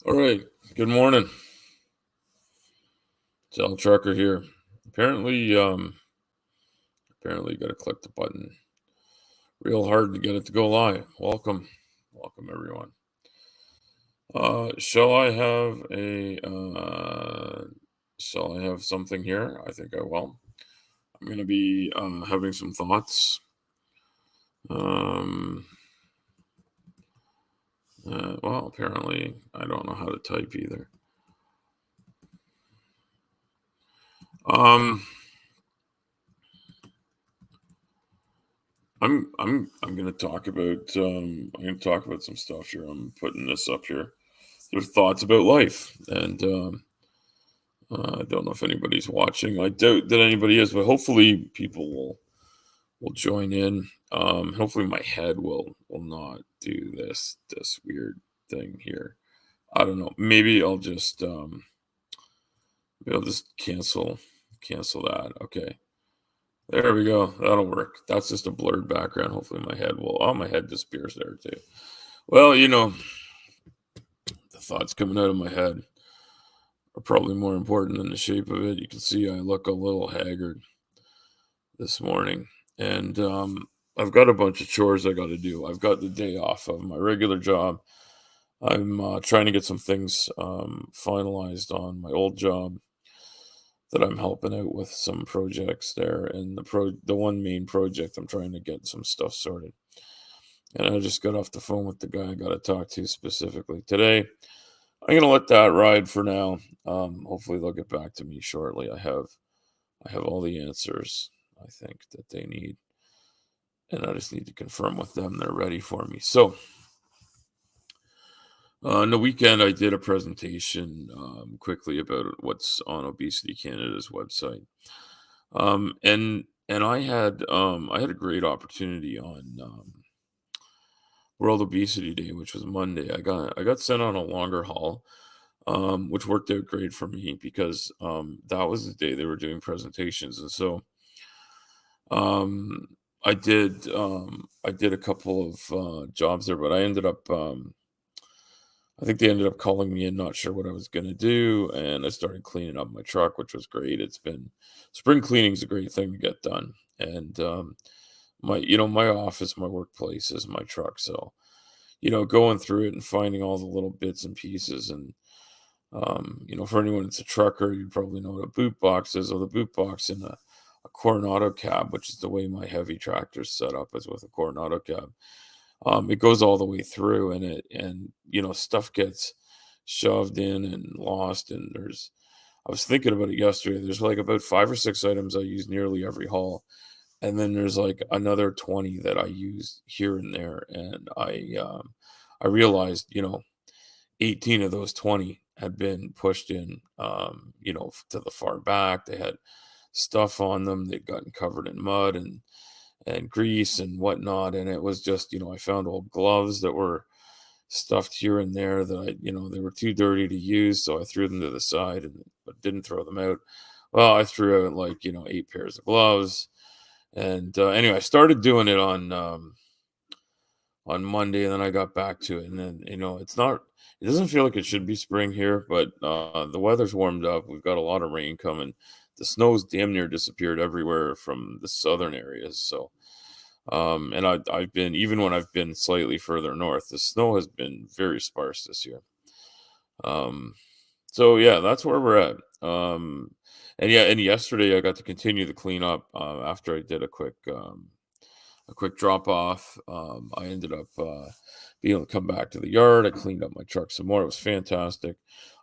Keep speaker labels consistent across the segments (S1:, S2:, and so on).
S1: All right. Good morning. It's Al Trucker here. Apparently, apparently, you got to click the button real hard to get it to go live. Welcome everyone. Shall I have a? Shall I have something here? I think I will. I'm going to be having some thoughts. Um, well, apparently, I don't know how to type either. Um, I'm going to talk about some stuff here. I'm putting this up here. Their thoughts about life, and I don't know if anybody's watching. I doubt that anybody is, but hopefully people will join in. Hopefully my head will not do this weird thing here. I don't know. Maybe I'll just cancel that. Okay. There we go. That'll work. That's just a blurred background. Hopefully my head disappears there too. Well, the thoughts coming out of my head are probably more important than the shape of it. You can see I look a little haggard this morning, and I've got a bunch of chores I got to do. I've got the day off of my regular job. I'm trying to get some things finalized on my old job that I'm helping out with some projects there, and the one main project I'm trying to get some stuff sorted. And I just got off the phone with the guy I got to talk to specifically today. I'm gonna let that ride for now. Hopefully they'll get back to me shortly. I have all the answers I think that they need, and I just need to confirm with them they're ready for me. So on the weekend, I did a presentation quickly about what's on Obesity Canada's website, and I had a great opportunity on World Obesity Day, which was Monday. I got sent on a longer haul, which worked out great for me because that was the day they were doing presentations, and so um, I did a couple of jobs there, but I think they ended up calling me in, not sure what I was gonna do, and I started cleaning up my truck, which was great. It's been spring cleaning is a great thing to get done, and my office, my workplace is my truck, so going through it and finding all the little bits and pieces, and for anyone that's a trucker, you probably know what a boot box is. Or the boot box in a Coronado cab, which is the way my heavy tractor's set up, is with a Coronado cab. It goes all the way through, and stuff gets shoved in and lost. And I was thinking about it yesterday. There's like about 5 or 6 items I use nearly every haul, and then there's like another 20 that I use here and there. And I realized, 18 of those 20 had been pushed in, to the far back. They had stuff on them. They'd gotten covered in mud and grease and whatnot. And it was just, I found old gloves that were stuffed here and there that they were too dirty to use. So I threw them to the side but didn't throw them out. Well, I threw out like, 8 pairs of gloves. And anyway, I started doing it on Monday, and then I got back to it. And then, it doesn't feel like it should be spring here, but the weather's warmed up. We've got a lot of rain coming. The snow's damn near disappeared everywhere from the southern areas. So, and I've been, even when I've been slightly further north, the snow has been very sparse this year. Um, so yeah, that's where we're at. And yeah, and yesterday I got to continue the cleanup after I did a quick drop off. I ended up being able to come back to the yard. I cleaned up my truck some more. It was fantastic.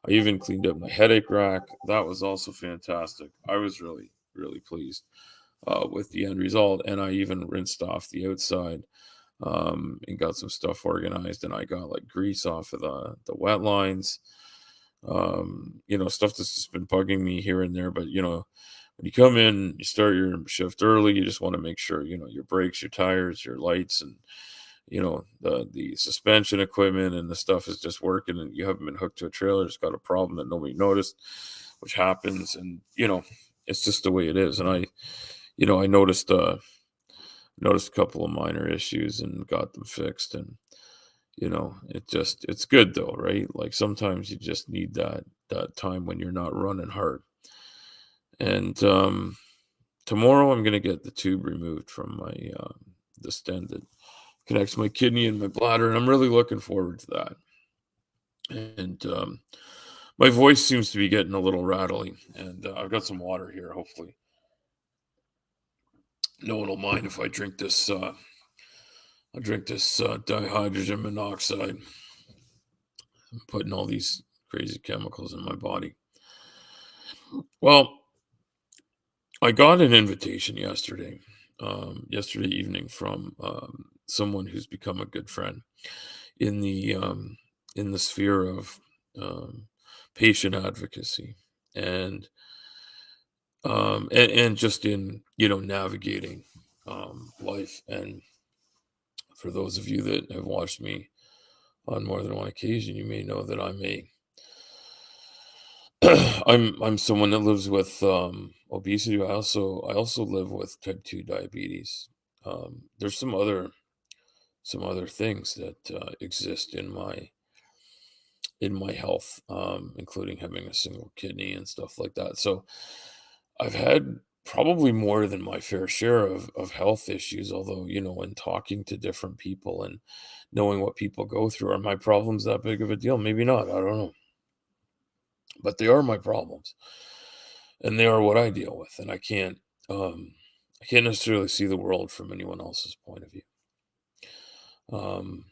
S1: I even cleaned up my headache rack. That was also fantastic. I was really, really pleased with the end result. And I even rinsed off the outside and got some stuff organized. And I got like grease off of the wet lines. Stuff that's just been bugging me here and there. But when you come in, you start your shift early, you just want to make sure, your brakes, your tires, your lights, and the suspension equipment and the stuff is just working, and you haven't been hooked to a trailer, it's got a problem that nobody noticed, which happens. And it's just the way it is. And I noticed a couple of minor issues and got them fixed. And it's good though, right? Like sometimes you just need that time when you're not running hard. And tomorrow I'm gonna get the tube removed from the stent that connects my kidney and my bladder, and I'm really looking forward to that. And my voice seems to be getting a little rattly, and I've got some water here. Hopefully, no one will mind if I drink this. I drink this dihydrogen monoxide. I'm putting all these crazy chemicals in my body. Well, I got an invitation yesterday evening from someone who's become a good friend in the sphere of um, patient advocacy and and just in navigating life. And for those of you that have watched me on more than one occasion, you may know that I'm someone that lives with obesity. I also live with type 2 diabetes. There's some other things that exist in my health, including having a single kidney and stuff like that. So I've had probably more than my fair share of health issues. Although in talking to different people and knowing what people go through, are my problems that big of a deal? Maybe not. I don't know, but they are my problems, and they are what I deal with, and I can't necessarily see the world from anyone else's point of view.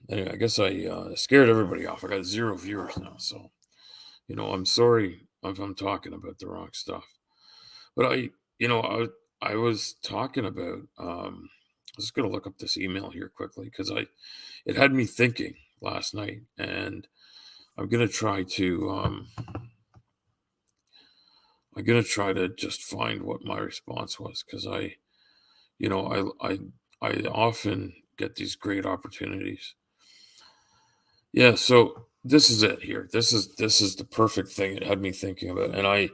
S1: Anyway, I guess I scared everybody off. I got 0 viewers now, so I'm sorry if I'm talking about the wrong stuff. But I was talking about. I was just gonna look up this email here quickly because it had me thinking last night, and I'm gonna try to just find what my response was, because you know I often get these great opportunities. Yeah, so this is it here. This is the perfect thing it had me thinking about. And I'm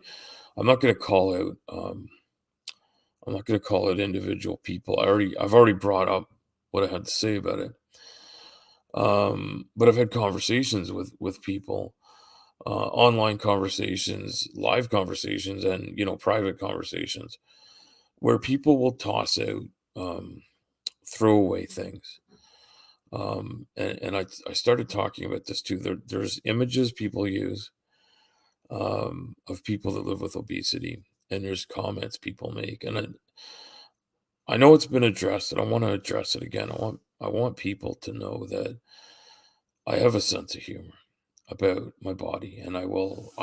S1: not going to call out I'm not going to call out individual people. I've already brought up what I had to say about it. But I've had conversations with people, online conversations, live conversations, and private conversations where people will toss out throwaway things. And I started talking about this too. There's images people use of people that live with obesity, and there's comments people make. And I know it's been addressed, and I want to address it again. I want people to know that I have a sense of humor about my body, and I will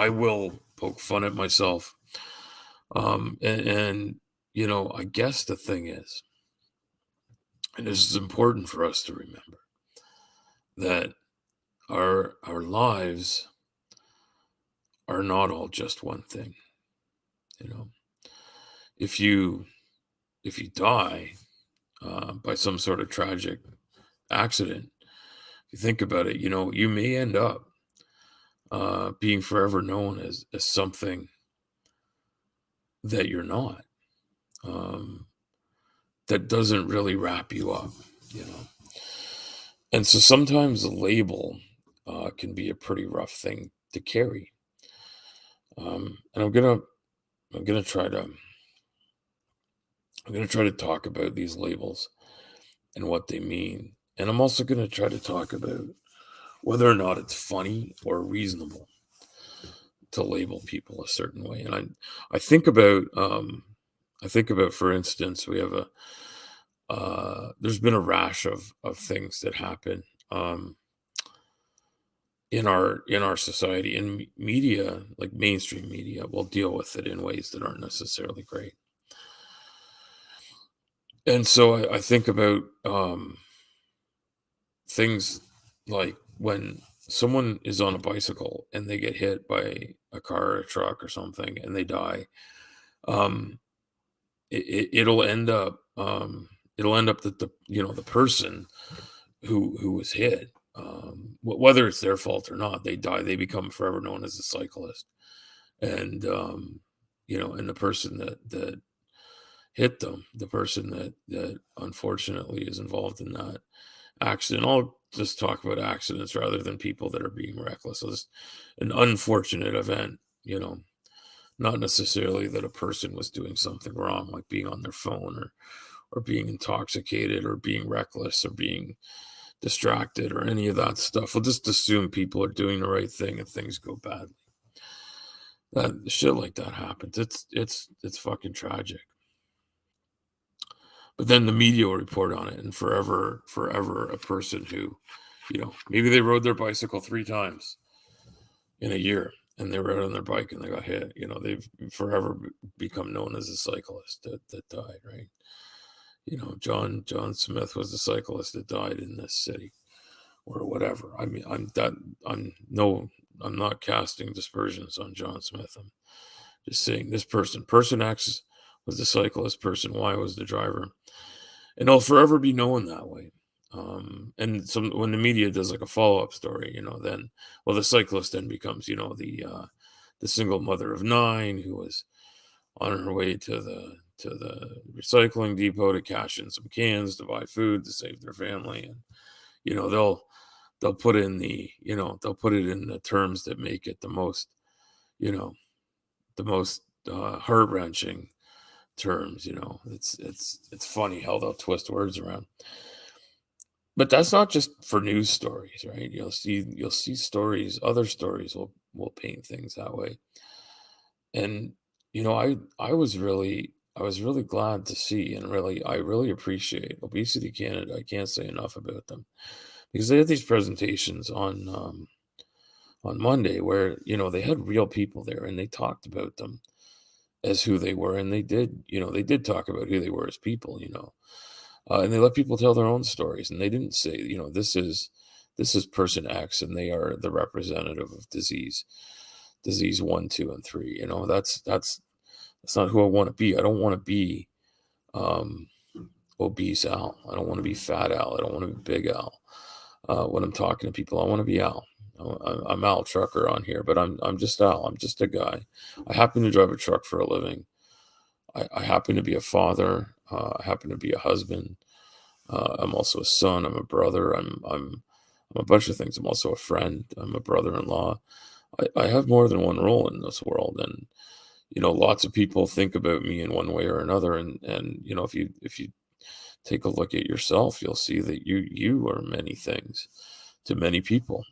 S1: poke fun at myself. And I guess the thing is, and this is important for us to remember, that our lives are not all just one thing. You know, if you if you die by some sort of tragic accident, if you think about it, you may end up being forever known as something that you're not. Um, that doesn't really wrap you up. You know, and so sometimes the label can be a pretty rough thing to carry. And I'm gonna try to talk about these labels and what they mean. And I'm also going to try to talk about whether or not it's funny or reasonable to label people a certain way. And I think about, for instance, we have there's been a rash of things that happen in our society, and media, like mainstream media, will deal with it in ways that aren't necessarily great. And so I think about things like when someone is on a bicycle and they get hit by a car or a truck or something and they die. um it'll end up that the person who was hit, whether it's their fault or not, they die, they become forever known as a cyclist. And and the person that hit them, the person that unfortunately is involved in that accident, just talk about accidents rather than people that are being reckless. So it's an unfortunate event, not necessarily that a person was doing something wrong, like being on their phone or being intoxicated or being reckless or being distracted or any of that stuff. We'll just assume people are doing the right thing and things go badly. That shit like that happens. It's fucking tragic. But then the media will report on it, and forever a person who, maybe they rode their bicycle 3 times in a year and they rode on their bike and they got hit. They've forever become known as a cyclist that died, right? John Smith was a cyclist that died in this city or whatever. I mean, I'm not casting dispersions on John Smith. I'm just saying this person X was the cyclist, person Y was the driver, and it'll forever be known that way. And when the media does like a follow up story, then the cyclist then becomes the single mother of 9 who was on her way to the recycling depot to cash in some cans to buy food to save their family, and they'll put in they'll put it in the terms that make it you know the most heart wrenching terms. It's funny how they'll twist words around. But that's not just for news stories, right? You'll see stories, other stories will paint things that way. And I was really glad to see, and I really appreciate Obesity Canada. I can't say enough about them because they had these presentations on Monday where they had real people there and they talked about them as who they were, and they did talk about who they were as people, and they let people tell their own stories, and they didn't say, this is person X, and they are the representative of disease 1, 2, and 3. That's not who I want to be. I don't want to be um, obese Al. I don't want to be fat Al. I don't want to be big Al. When I'm talking to people, I want to be Al. I'm Al Trucker on here, but I'm just Al. I'm just a guy. I happen to drive a truck for a living. I happen to be a father. I happen to be a husband. I'm also a son. I'm a brother. I'm a bunch of things. I'm also a friend. I'm a brother-in-law. I have more than one role in this world, and lots of people think about me in one way or another. And if you take a look at yourself, you'll see that you are many things to many people.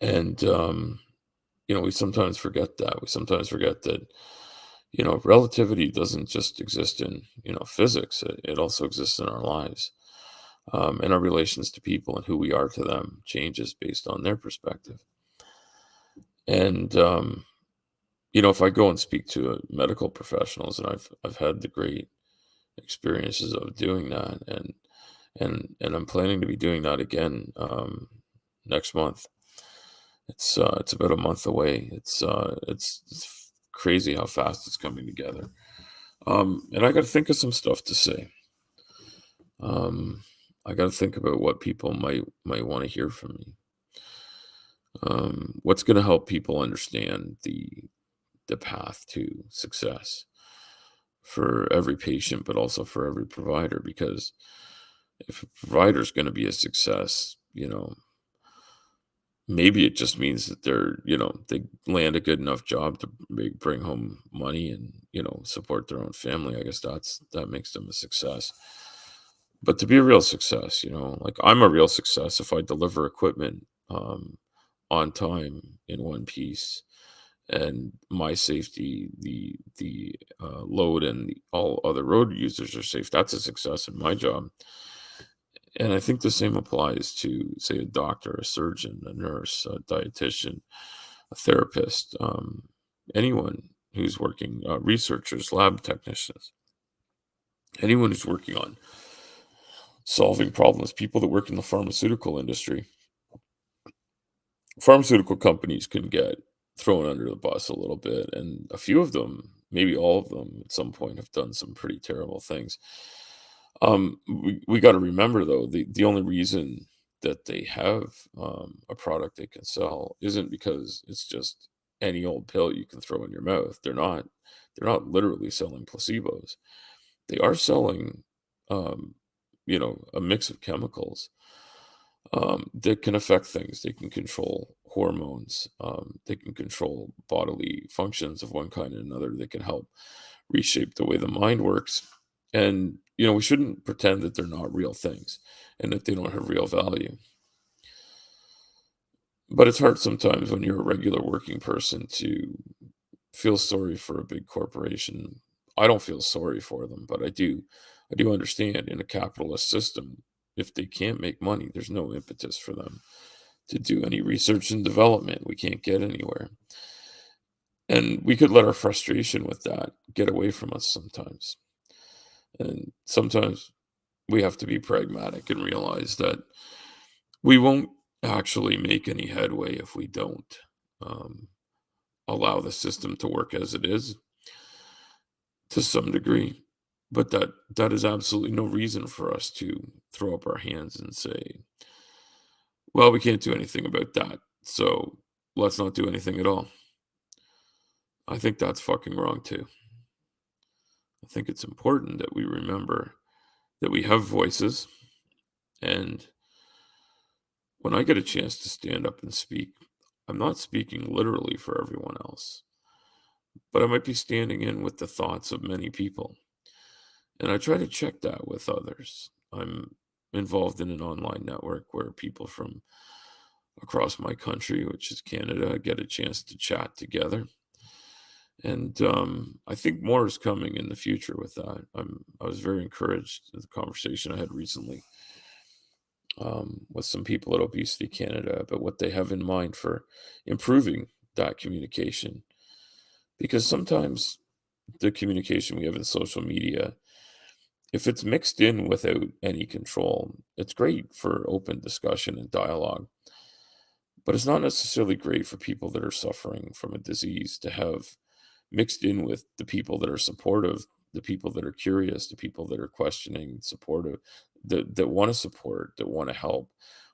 S1: And we sometimes forget that. We sometimes forget that relativity doesn't just exist in physics. It also exists in our lives, and our relations to people and who we are to them changes based on their perspective. And if I go and speak to medical professionals, and I've had the great experiences of doing that, and I'm planning to be doing that again next month. It's about a month away. It's crazy how fast it's coming together. And I got to think of some stuff to say. Um, I got to think about what people might want to hear from me. What's going to help people understand the path to success for every patient, but also for every provider. Because if a provider is going to be a success, maybe it just means that they land a good enough job to bring home money and, support their own family. I guess that makes them a success. But to be a real success, like I'm a real success if I deliver equipment on time in one piece, and my safety, the load, and all other road users are safe. That's a success in my job. And I think the same applies to, say, a doctor, a surgeon, a nurse, a dietitian, a therapist, anyone who's working, researchers, lab technicians, anyone who's working on solving problems, people that work in the pharmaceutical industry. Pharmaceutical companies can get thrown under the bus a little bit, and a few of them, maybe all of them, at some point have done some pretty terrible things. We got to remember though, the only reason that they have a product they can sell isn't because it's just any old pill you can throw in your mouth. They're not literally selling placebos. They are selling um, a mix of chemicals that can affect things. They can control hormones. They can control bodily functions of one kind and another. They can help reshape the way the mind works. And, we shouldn't pretend that they're not real things and that they don't have real value. But it's hard sometimes when you're a regular working person to feel sorry for a big corporation. I don't feel sorry for them, but I do understand in a capitalist system, if they can't make money, there's no impetus for them to do any research and development. We can't get anywhere. And we could let our frustration with that get away from us sometimes. And sometimes we have to be pragmatic and realize that we won't actually make any headway if we don't um, allow the system to work as it is to some degree. But that is absolutely no reason for us to throw up our hands and say, well, we can't do anything about that. So let's not do anything at all. I think that's fucking wrong too. I think it's important that we remember that we have voices. And when I get a chance to stand up and speak, I'm not speaking literally for everyone else, but I might be standing in with the thoughts of many people. And I try to check that with others. I'm involved in an online network where people from across my country, which is Canada, get a chance to chat together. And I think more is coming in the future with that. I was very encouraged in the conversation I had recently with some people at Obesity Canada about what they have in mind for improving that communication. Because sometimes the communication we have in social media, if it's mixed in without any control, it's great for open discussion and dialogue. But it's not necessarily great for people that are suffering from a disease to have mixed in with the people that are supportive, the people that are curious, the people that are questioning, supportive, that want to support, that want to help,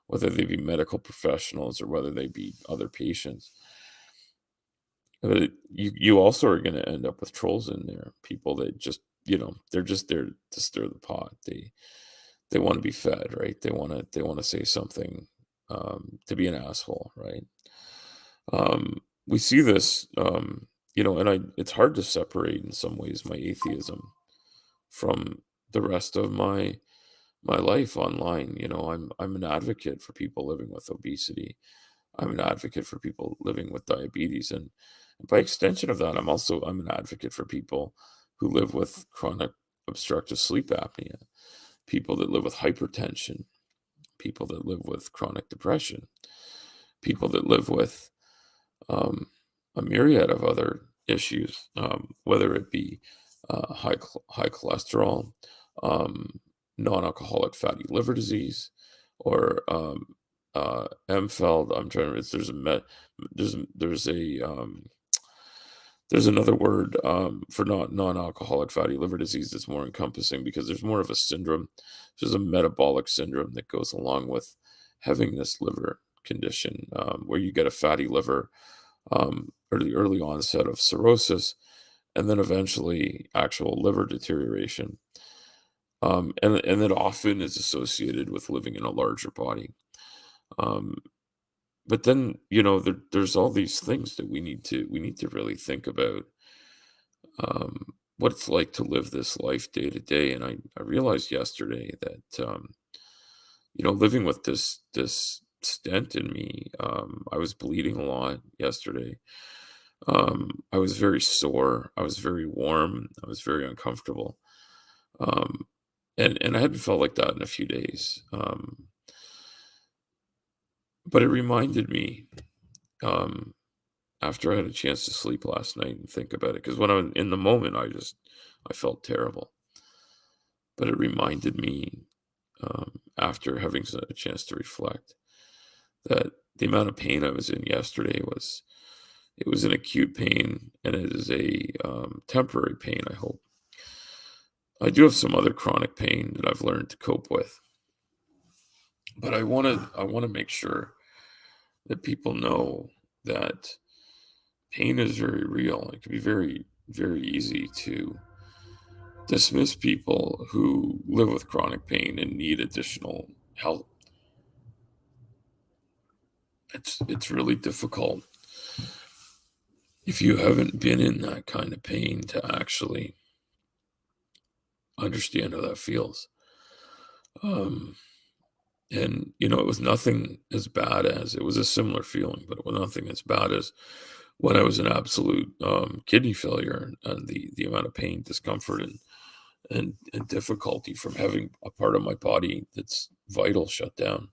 S1: whether they be medical professionals or whether they be other patients. You also are going to end up with trolls in there, people that just they're just there to stir the pot. They want to be fed, right? They want to say something to be an asshole, right? We see this, and it's hard to separate in some ways my atheism from the rest of my life online. I'm an advocate for people living with obesity. I'm an advocate for people living with diabetes, and by extension of that, I'm an advocate for people who live with chronic obstructive sleep apnea, people that live with hypertension, people that live with chronic depression, people that live with um, a myriad of other issues, whether it be high cholesterol, um, non-alcoholic fatty liver disease, or MFELD. I'm trying to. There's another word for non-alcoholic fatty liver disease that's more encompassing because there's more of a syndrome. There's a metabolic syndrome that goes along with having this liver condition where you get a fatty liver or the early onset of cirrhosis, and then eventually actual liver deterioration. And that often is associated with living in a larger body. Um, but then, there's all these things that we need to really think about what it's like to live this life day to day. And I realized yesterday that living with this stent in me, I was bleeding a lot yesterday. I was very sore. I was very warm. I was very uncomfortable. Um, and I hadn't felt like that in a few days. But it reminded me um, after I had a chance to sleep last night and think about it, because when I was in the moment, I felt terrible. But it reminded me after having a chance to reflect that the amount of pain I was in yesterday was an acute pain, and it is a temporary pain. I hope. I do have some other chronic pain that I've learned to cope with, but I want to make sure that people know that pain is very real. It can be very, very easy to dismiss people who live with chronic pain and need additional help. It's really difficult if you haven't been in that kind of pain to actually understand how that feels. Um, and it was nothing as bad as it was a similar feeling, but it was nothing as bad as when I was in absolute kidney failure and the amount of pain, discomfort, and difficulty from having a part of my body that's vital shut down.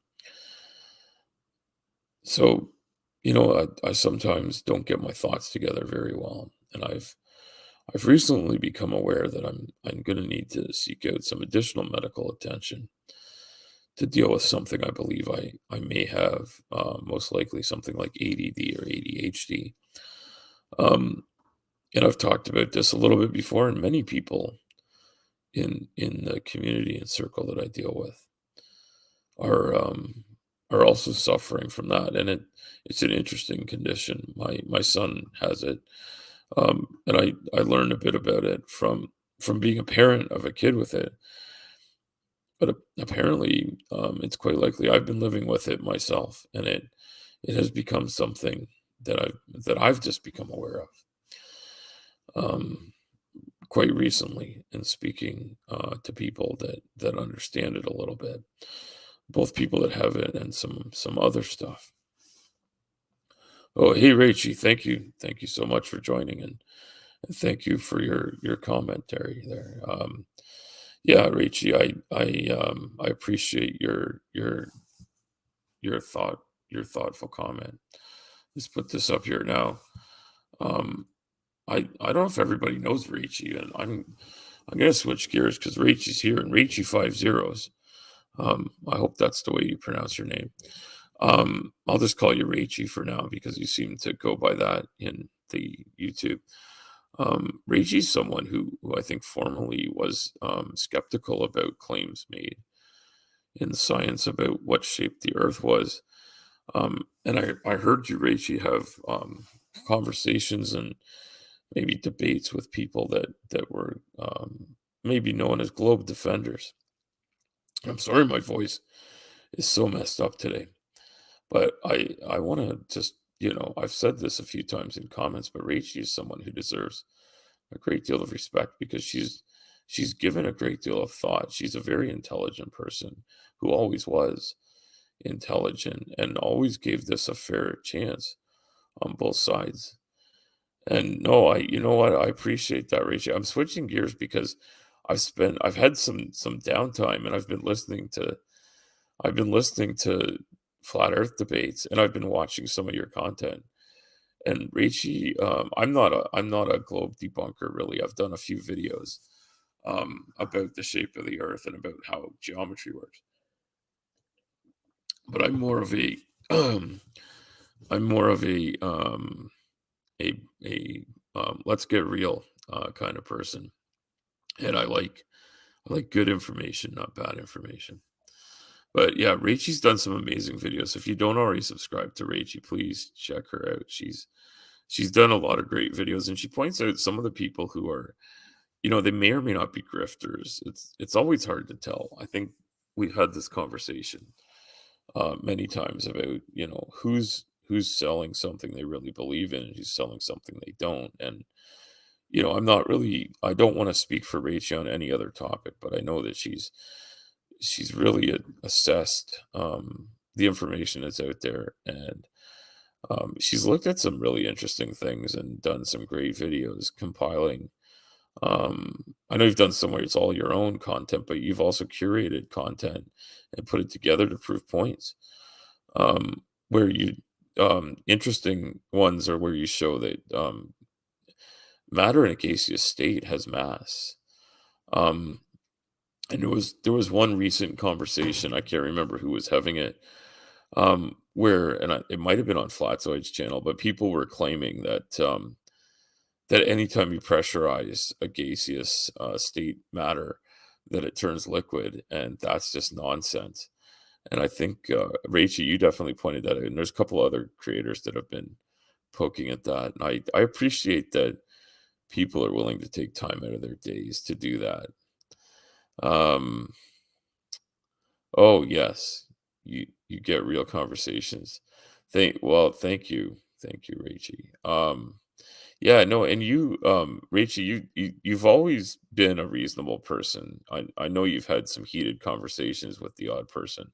S1: So, I sometimes don't get my thoughts together very well, and I've recently become aware that I'm going to need to seek out some additional medical attention to deal with something I believe I may have, most likely something like ADD or ADHD. Um, and I've talked about this a little bit before, and many people in the community and circle that I deal with are are also suffering from that, and it's an interesting condition. My son has it, and I learned a bit about it from being a parent of a kid with it. But apparently, it's quite likely I've been living with it myself, and it has become something that I've just become aware of quite recently in speaking to people that understand it a little bit, both people that have it and some other stuff. Oh, hey, Rachie, thank you so much for joining, and thank you for your commentary there. Yeah, Rachie, I appreciate your thought your thoughtful comment. Let's put this up here now. Um, I don't know if everybody knows Rachie, and I'm gonna switch gears because Rachie's here, and Rachie 5 zeros. I hope that's the way you pronounce your name. I'll just call you Rachie for now because you seem to go by that in the YouTube. Rachie's someone who I think formerly was skeptical about claims made in science about what shape the Earth was. And I heard you, Rachie, have conversations and maybe debates with people that were maybe known as globe defenders. I'm sorry, my voice is so messed up today. But I wanna just I've said this a few times in comments, but Rachel is someone who deserves a great deal of respect because she's given a great deal of thought. She's a very intelligent person who always was intelligent and always gave this a fair chance on both sides. And no, you know what? I appreciate that, Rachel. I'm switching gears because I've had some downtime and I've been listening to flat Earth debates, and I've been watching some of your content. And Raichi, I'm not a globe debunker really. I've done a few videos about the shape of the Earth and about how geometry works. But um, I'm more of a let's get real kind of person, and I like good information, not bad information. But yeah, Raichi's done some amazing videos. If you don't already subscribe to Raichi, please check her out. She's done a lot of great videos, and she points out some of the people who are, they may or may not be grifters. It's always hard to tell. I think we've had this conversation many times about who's selling something they really believe in and who's selling something they don't. And I don't want to speak for Rachel on any other topic, but I know that she's really assessed the information that's out there, and she's looked at some really interesting things and done some great videos compiling. I know you've done some where it's all your own content, but you've also curated content and put it together to prove points. Where you interesting ones are where you show that matter in a gaseous state has mass. Um, and there was one recent conversation, I can't remember who was having it, where it might have been on Flatzoid's channel, but people were claiming that anytime you pressurize a gaseous state matter, that it turns liquid, and that's just nonsense. And I think Rachel, you definitely pointed that out, and there's a couple other creators that have been poking at that, and I appreciate that people are willing to take time out of their days to do that. Um, oh yes, you get real conversations. Thank you, Rachie. Yeah, no, and you, Rachie, you've always been a reasonable person. I know you've had some heated conversations with the odd person.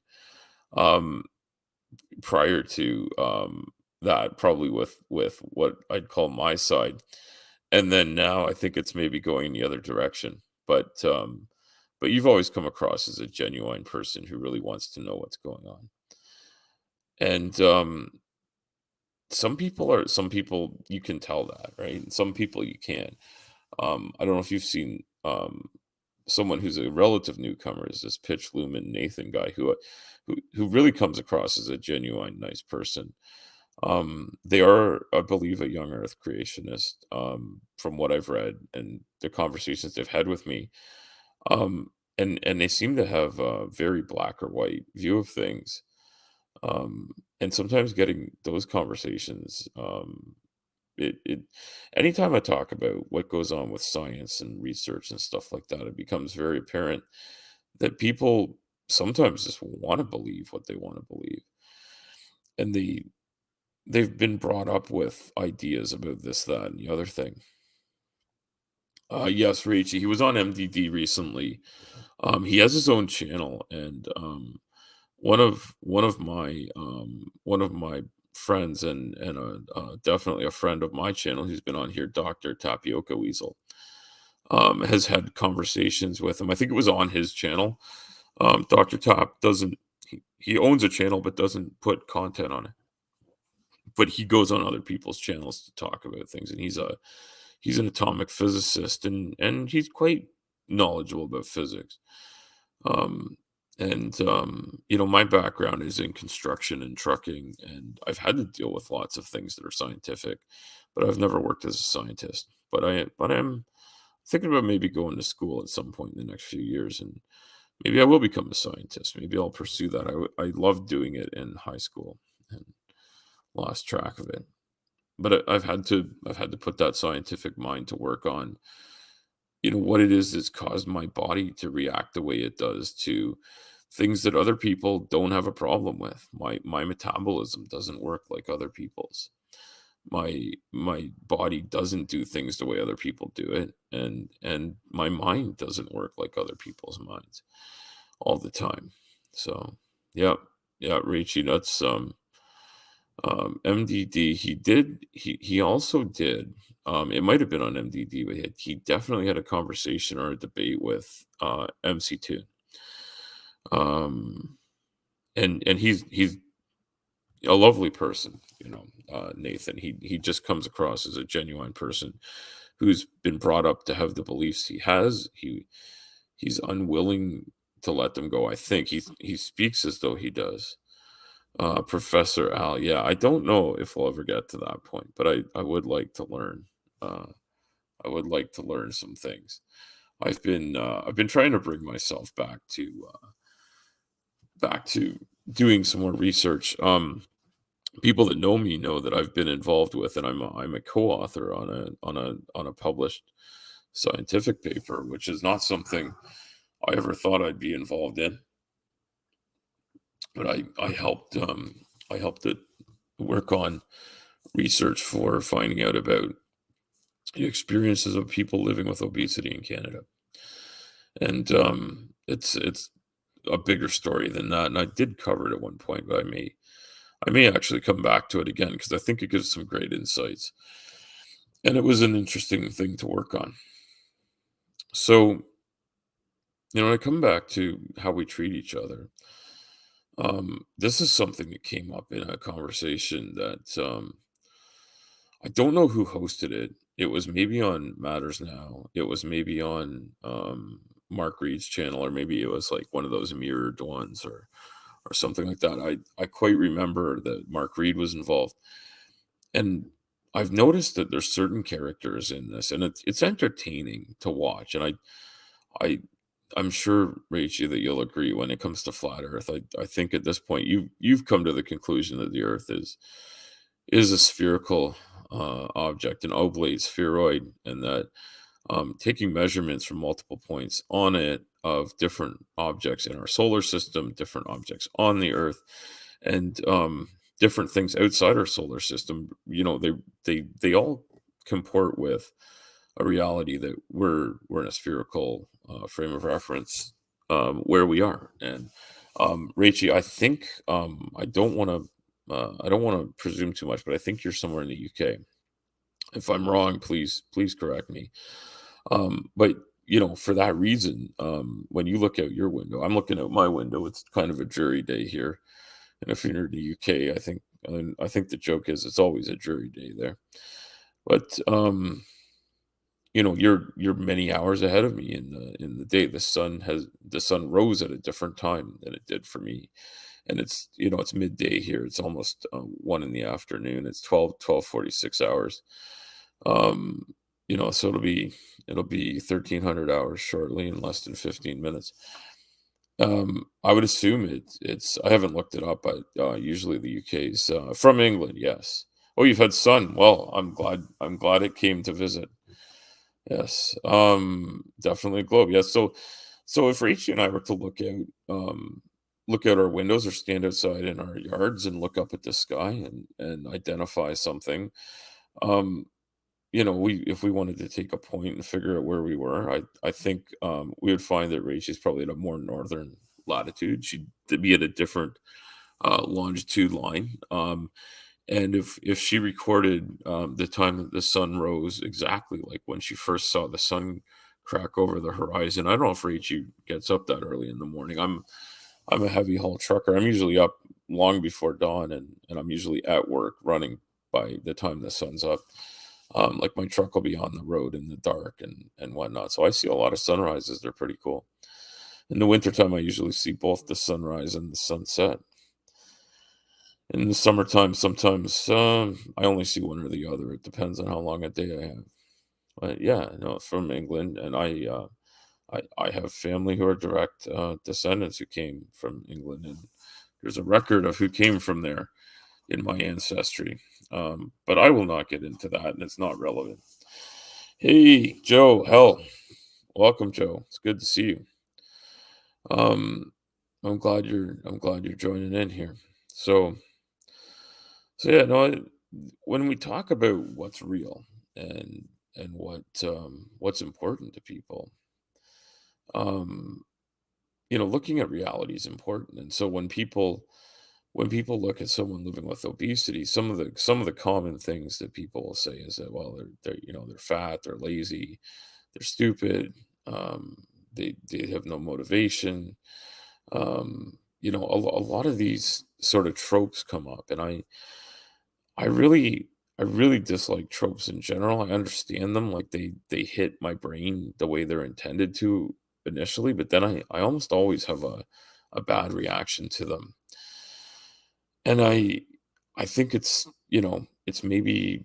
S1: Um, prior to that, probably with what I'd call my side, and then now I think it's maybe going in the other direction. But you've always come across as a genuine person who really wants to know what's going on. And some people you can tell that, right? And some people you can't. I don't know if you've seen someone who's a relative newcomer is this Pitch Lumen Nathan guy who really comes across as a genuine nice person. They are, I believe, a young Earth creationist, from what I've read and the conversations they've had with me. And they seem to have a very black or white view of things. And sometimes getting those conversations, it anytime I talk about what goes on with science and research and stuff like that, it becomes very apparent that people sometimes just want to believe what they want to believe, and they've been brought up with ideas about this, that, and the other thing. Yes, Rachie, he was on MDD recently. He has his own channel, and one of my friends and definitely a friend of my channel who's been on here, Doctor Tapioca Weasel, has had conversations with him. I think it was on his channel. Doctor Top doesn't he owns a channel but doesn't put content on it, but he goes on other people's channels to talk about things, and he's an atomic physicist, and he's quite knowledgeable about physics. Um, my background is in construction and trucking, and I've had to deal with lots of things that are scientific, but I've never worked as a scientist. But I'm thinking about maybe going to school at some point in the next few years, and maybe I will become a scientist. Maybe I'll pursue that. I loved doing it in high school and lost track of it. But I've had to put that scientific mind to work on, what it is that's caused my body to react the way it does to things that other people don't have a problem with. My metabolism doesn't work like other people's. My body doesn't do things the way other people do it, and my mind doesn't work like other people's minds all the time. So, yeah, yeah, Richie, that's MDD. He also did. It might have been on MDD, but he definitely had a conversation or a debate with MC2. Um, and he's a lovely person, Nathan. He just comes across as a genuine person who's been brought up to have the beliefs he has. He's unwilling to let them go. I think he speaks as though he does. Professor Al, yeah, I don't know if we'll ever get to that point, but I would like to learn. Uh, I would like to learn some things. I've been trying to bring myself back to doing some more research. People that know me know that I've been involved with, and I'm a co-author on a published scientific paper, which is not something I ever thought I'd be involved in. But I helped it work on research for finding out about the experiences of people living with obesity in Canada, and it's a bigger story than that. And I did cover it at one point, but I may actually come back to it again because I think it gives some great insights, and it was an interesting thing to work on. So, I come back to how we treat each other. This is something that came up in a conversation that I don't know who hosted it. It was maybe on Matters Now. It was maybe on Mark Reed's channel, or maybe it was like one of those mirrored ones, or something like that. I quite remember that Mark Reed was involved, and I've noticed that there's certain characters in this, and it's entertaining to watch. And I I'm sure, Rachel, that you'll agree when it comes to flat Earth. I think at this point you've come to the conclusion that the Earth is a spherical object, an oblate spheroid, and that taking measurements from multiple points on it of different objects in our solar system, different objects on the Earth, and different things outside our solar system. They all comport with a reality that we're in a spherical frame of reference where we are. And Rachie, I think I don't want to presume too much, but I think you're somewhere in the UK. If I'm wrong, please correct me. But for that reason, when you look out your window, I'm looking out my window. It's kind of a jury day here, and if you're in the UK, I think the joke is it's always a jury day there. But you're many hours ahead of me in the day. The sun rose at a different time than it did for me, and it's midday here. It's almost 1 in the afternoon. It's 12:46 hours. Um, so it'll be 1,300 hours shortly in less than 15 minutes. I would assume it's I haven't looked it up, but usually the UK's from England. Yes. Oh, you've had sun. Well, I'm glad it came to visit. Yes. Definitely a globe. Yes. So if Rachel and I were to look out our windows or stand outside in our yards and look up at the sky and identify something, um, we if we wanted to take a point and figure out where we were, I think we would find that Rachel's probably at a more northern latitude. She'd be at a different longitude line. And if she recorded the time that the sun rose exactly like when she first saw the sun crack over the horizon. I don't know if Rachel gets up that early in the morning. I'm a heavy haul trucker. I'm usually up long before dawn, and I'm usually at work running by the time the sun's up. Like my truck will be on the road in the dark and whatnot. So I see a lot of sunrises. They're pretty cool. In the wintertime, I usually see both the sunrise and the sunset. In the summertime, sometimes I only see one or the other. It depends on how long a day I have. But yeah, no, from England, and I have family who are direct descendants who came from England, and there's a record of who came from there in my ancestry. But I will not get into that, and it's not relevant. Hey, Joe, hell, welcome, Joe. It's good to see you. Um, I'm glad you're joining in here. So so yeah, no, when we talk about what's real and what's important to people, um, looking at reality is important. And so when people look at someone living with obesity, some of the common things that people will say is that, well, they're fat, they're lazy, they're stupid, um, they have no motivation. A lot of these sort of tropes come up, and I really I really dislike tropes in general. I understand them, like they hit my brain the way they're intended to initially, but then I almost always have a bad reaction to them. And I think it's maybe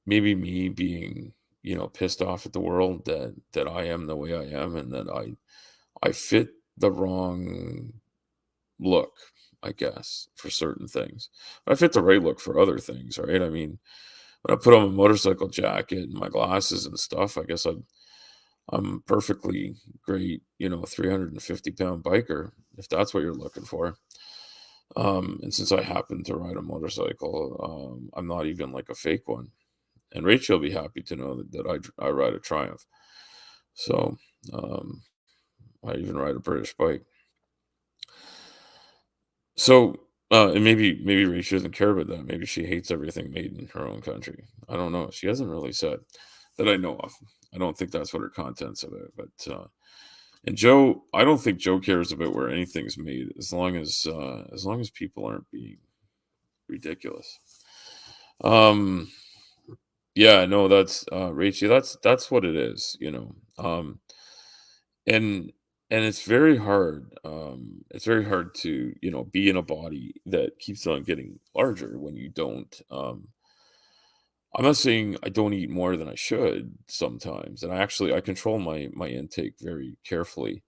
S1: me being, pissed off at the world that I am the way I am and that I fit the wrong look, I guess, for certain things. I fit the right look for other things, right? I mean, when I put on a motorcycle jacket and my glasses and stuff, I guess I'm perfectly great, 350-pound biker, if that's what you're looking for. And since I happen to ride a motorcycle, I'm not even like a fake one. And Rachel will be happy to know that I ride a Triumph. So um, I even ride a British bike. So and maybe Rachel doesn't care about that. Maybe she hates everything made in her own country. I don't know. She hasn't really said that I know of. I don't think that's what her content's about. But and Joe, I don't think Joe cares about where anything's made as long as people aren't being ridiculous. Um, yeah, no, that's Rachel, that's what it is, you know. And it's very hard to, be in a body that keeps on getting larger when you don't I'm not saying I don't eat more than I should sometimes, and I control my intake very carefully.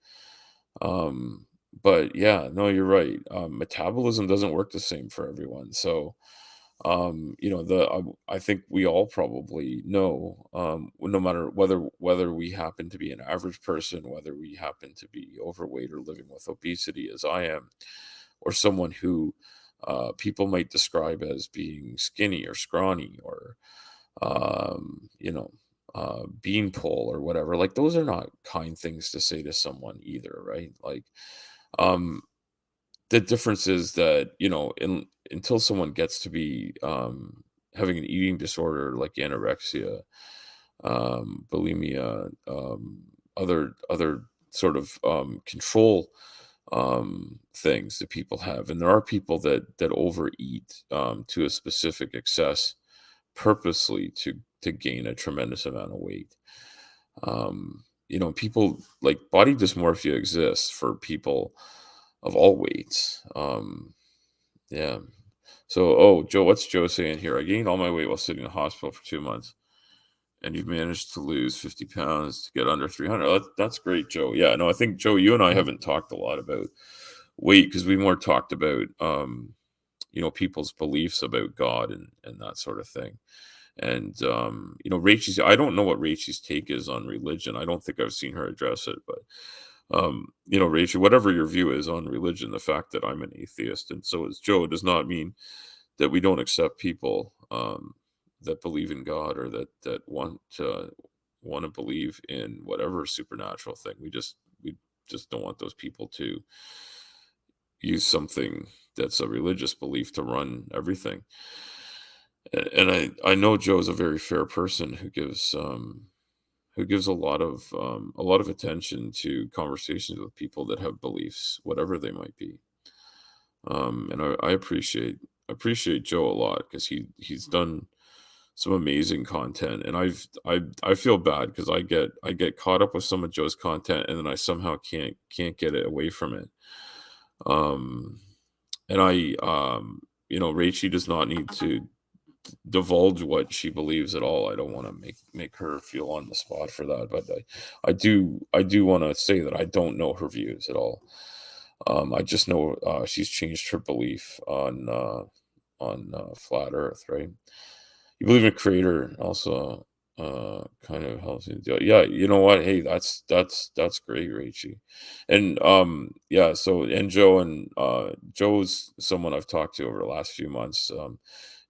S1: Um, but yeah, no, you're right. Metabolism doesn't work the same for everyone. So I think we all probably know, no matter whether we happen to be an average person, whether we happen to be overweight or living with obesity, as I am, or someone who people might describe as being skinny or scrawny or beanpole or whatever. Like those are not kind things to say to someone either, right? Like, um, the difference is that, until someone gets to be, having an eating disorder like anorexia, bulimia, other sort of, control, things that people have, and there are people that overeat, to a specific excess purposely to gain a tremendous amount of weight. People like body dysmorphia exists for people of all weights. Yeah. So, Joe, what's Joe saying here? I gained all my weight while sitting in the hospital for 2 months, and you've managed to lose 50 pounds to get under 300. That's great, Joe. Yeah, no, I think, Joe, you and I haven't talked a lot about weight because we more talked about, people's beliefs about God and that sort of thing. And, Rachel's, I don't know what Rachel's take is on religion. I don't think I've seen her address it, but Rachel, whatever your view is on religion, the fact that I'm an atheist and so is Joe does not mean that we don't accept people that believe in God or that want to believe in whatever supernatural thing. We just don't want those people to use something that's a religious belief to run everything. And I know Joe's a very fair person who gives a lot of attention to conversations with people that have beliefs, whatever they might be. And I appreciate Joe a lot because he's done some amazing content, and I feel bad because I get caught up with some of Joe's content, and then I somehow can't get it away from it. Um, and Rachie does not need to divulge what she believes at all. I don't want to make her feel on the spot for that, but I do want to say that I don't know her views at all. I just know she's changed her belief on flat Earth, right? You believe in a creator, also kind of helps you do it. Yeah, you know what? Hey, that's great, Rachie. And yeah, so and Joe's someone I've talked to over the last few months,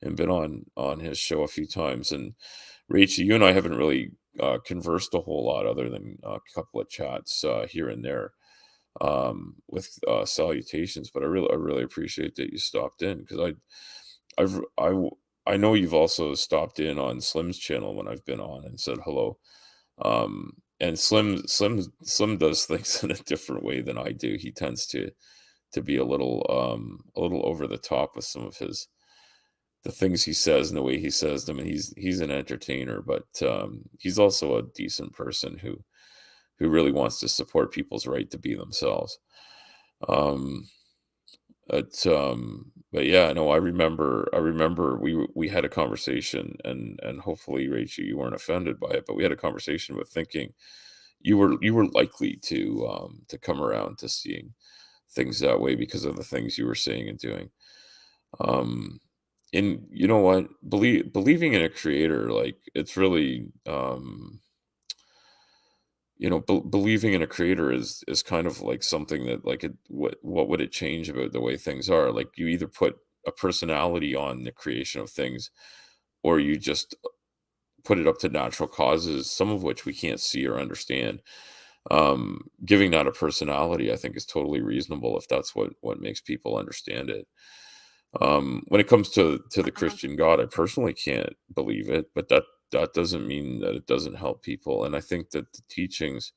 S1: and been on his show a few times. And Rachie, you and I haven't really conversed a whole lot other than a couple of chats here and there with salutations. But I really appreciate that you stopped in because I've I w- I know you've also stopped in on Slim's channel when I've been on and said hello. And Slim does things in a different way than I do. He tends to be a little over the top with some of the things he says and the way he says them. And he's an entertainer, but he's also a decent person who really wants to support people's right to be themselves. Um, but yeah, no, I remember we had a conversation, and hopefully, Rachel, you weren't offended by it, but we had a conversation with thinking you were likely to come around to seeing things that way because of the things you were saying and doing. Um, and you know what? Believing in a creator, like it's really believing in a creator is kind of like something that like what would it change about the way things are? Like you either put a personality on the creation of things, or you just put it up to natural causes, some of which we can't see or understand. Giving that a personality, I think, is totally reasonable if that's what makes people understand it. When it comes to the Christian God, I personally can't believe it, but that doesn't mean that it doesn't help people. And I think that the teachings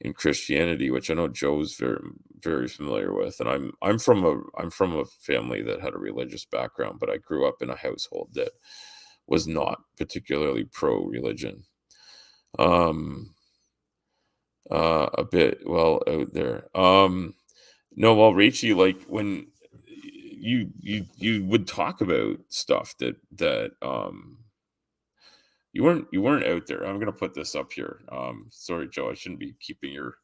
S1: in Christianity, which I know Joe's very very familiar with, and I'm from a family that had a religious background, but I grew up in a household that was not particularly pro religion. Um, a bit well out there. No, well, Rachie, like when you would talk about stuff that you weren't out there. I'm gonna put this up here. Sorry, Joe, I shouldn't be keeping your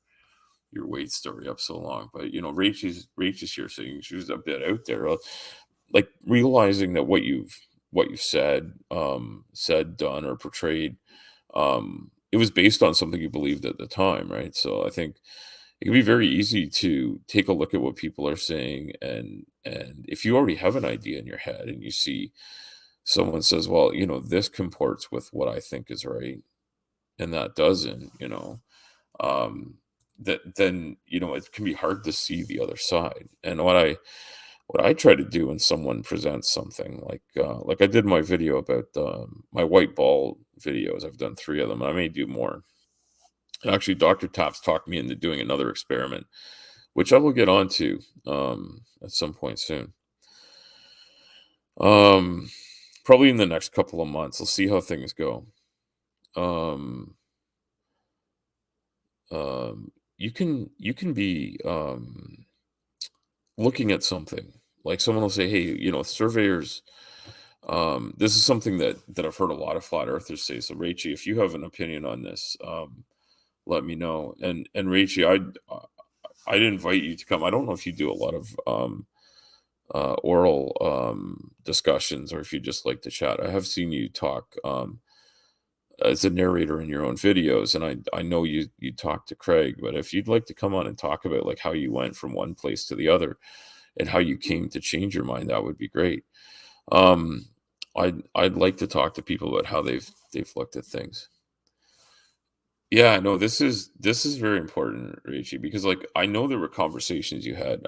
S1: weight story up so long, but Rachel's here saying she was a bit out there, like realizing that what you've what you said, done, or portrayed, it was based on something you believed at the time, right? So I think it can be very easy to take a look at what people are saying, and if you already have an idea in your head and you see someone says, well, this comports with what I think is right, and that doesn't, um, that then it can be hard to see the other side. And what I try to do when someone presents something like I did my video about my white ball videos. I've done 3 of them. I may do more. And actually, Dr. Taps talked me into doing another experiment, which I will get onto at some point soon. Um, Probably in the next couple of months. We'll see how things go. Um, you can be looking at something like someone will say, "Hey, surveyors." This is something that I've heard a lot of flat earthers say. So, Rachie, if you have an opinion on this, let me know. And Rachie, I'd invite you to come. I don't know if you do a lot of oral discussions or if you just like to chat. I have seen you talk as a narrator in your own videos, and I know you talk to Craig. But if you'd like to come on and talk about like how you went from one place to the other and how you came to change your mind, that would be great. Um, I'd like to talk to people about how they've looked at things. Yeah, no, this is very important, Richie, because like I know there were conversations you had.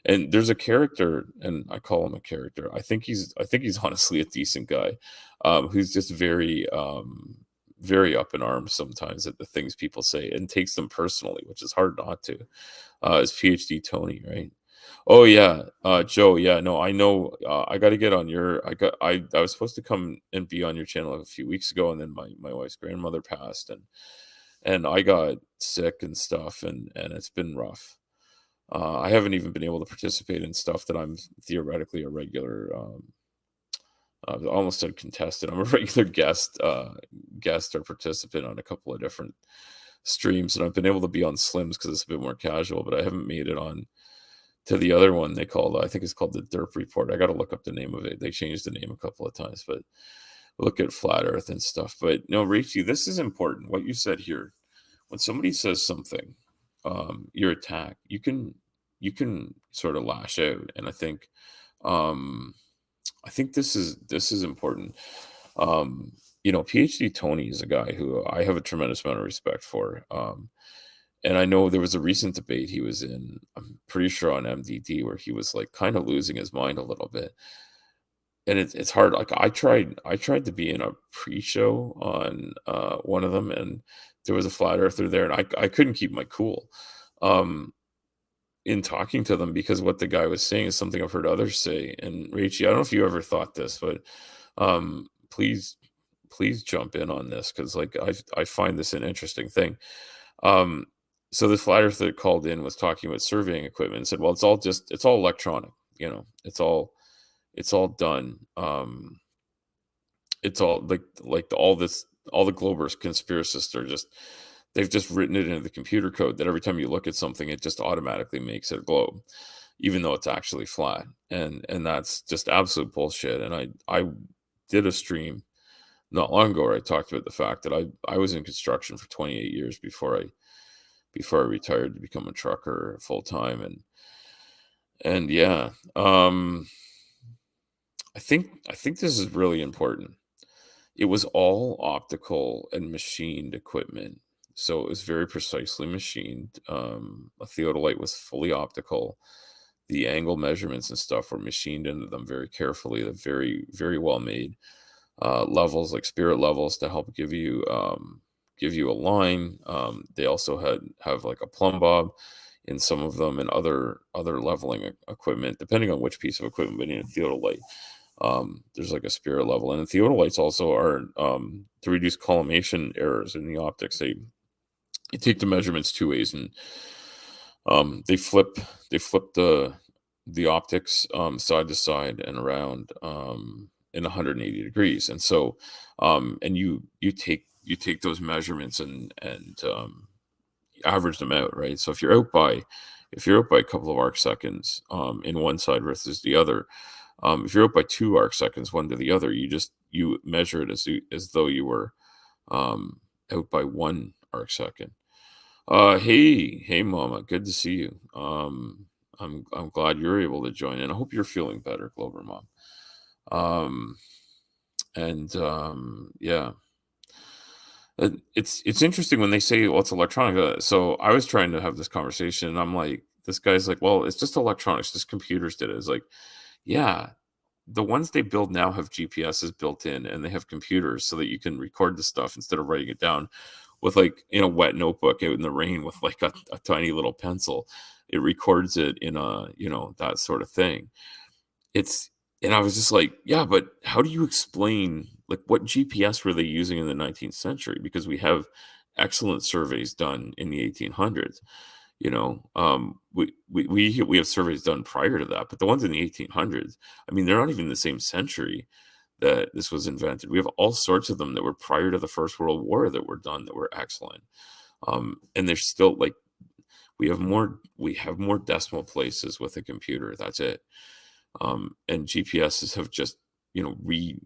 S1: And there's a character, and I call him a character. I think he's honestly a decent guy, who's just very up in arms sometimes at the things people say and takes them personally, which is hard not to. Is PhD Tony, right? Oh yeah, Joe. Yeah, no, I know. I got to get on your. I was supposed to come and be on your channel a few weeks ago, and then my wife's grandmother passed, and I got sick and stuff, and it's been rough. I haven't even been able to participate in stuff that I'm theoretically a regular. I almost said contestant. I'm a regular guest or participant on a couple of different streams, and I've been able to be on Slims because it's a bit more casual, but I haven't made it on to the other one they called, I think it's called the Derp Report. I got to look up the name of it. They changed the name a couple of times, but look at Flat Earth and stuff. But no, Rachie, this is important. What you said here, when somebody says something, you're attacked. You can sort of lash out, and um, I think this is important. PhD Tony is a guy who I have a tremendous amount of respect for. And I know there was a recent debate he was in, I'm pretty sure on MDD, where he was like kind of losing his mind a little bit. And it's hard. Like I tried to be in a pre-show on one of them, and there was a flat earther there, and I couldn't keep my cool um in talking to them because what the guy was saying is something I've heard others say. And Rachie, I don't know if you ever thought this, but please jump in on this because like I find this an interesting thing. Um, so the flat earther that called in was talking about surveying equipment and said, well, it's all electronic, it's all done. It's all like all the Globers conspiracists are they've just written it into the computer code that every time you look at something, it just automatically makes it a globe, even though it's actually flat. And that's just absolute bullshit. And I did a stream not long ago where I talked about the fact that I was in construction for 28 years before I retired to become a trucker full time. And yeah, I think this is really important. It was all optical and machined equipment. So it was very precisely machined. A theodolite was fully optical. The angle measurements and stuff were machined into them very carefully. They're very, very well made. Levels like spirit levels to help give you a line. They also have like a plumb bob in some of them and other leveling equipment, depending on which piece of equipment. But in a theodolite, there's like a spirit level, and the theodolites also are to reduce collimation errors in the optics. They take the measurements two ways, and they flip the optics side to side and around in 180 degrees. And so and you take those measurements and average them out, right? So if you're out by a couple of arc seconds in one side versus the other, If you're out by 2 arc seconds one to the other, you measure it as though you were out by 1 arc second. Hey, mama, good to see you. I'm glad you're able to join in. I hope you're feeling better, Glover mom. Um, yeah, it's interesting when they say, "Well, it's electronic." So I was trying to have this conversation, and I'm like, this guy's like, "Well, it's just electronics. Just computers did it." It's like, yeah, the ones they build now have GPSs built in, and they have computers so that you can record the stuff instead of writing it down with like in a wet notebook out in the rain with like a tiny little pencil. It records it in a, that sort of thing. It's and I was just like, yeah, but how do you explain like what GPS were they using in the 19th century? Because we have excellent surveys done in the 1800s. We have surveys done prior to that, but the ones in the 1800s, I mean, they're not even the same century that this was invented. We have all sorts of them that were prior to the First World War that were done that were excellent. And they're still like we have more decimal places with a computer. That's it. And GPSs have just re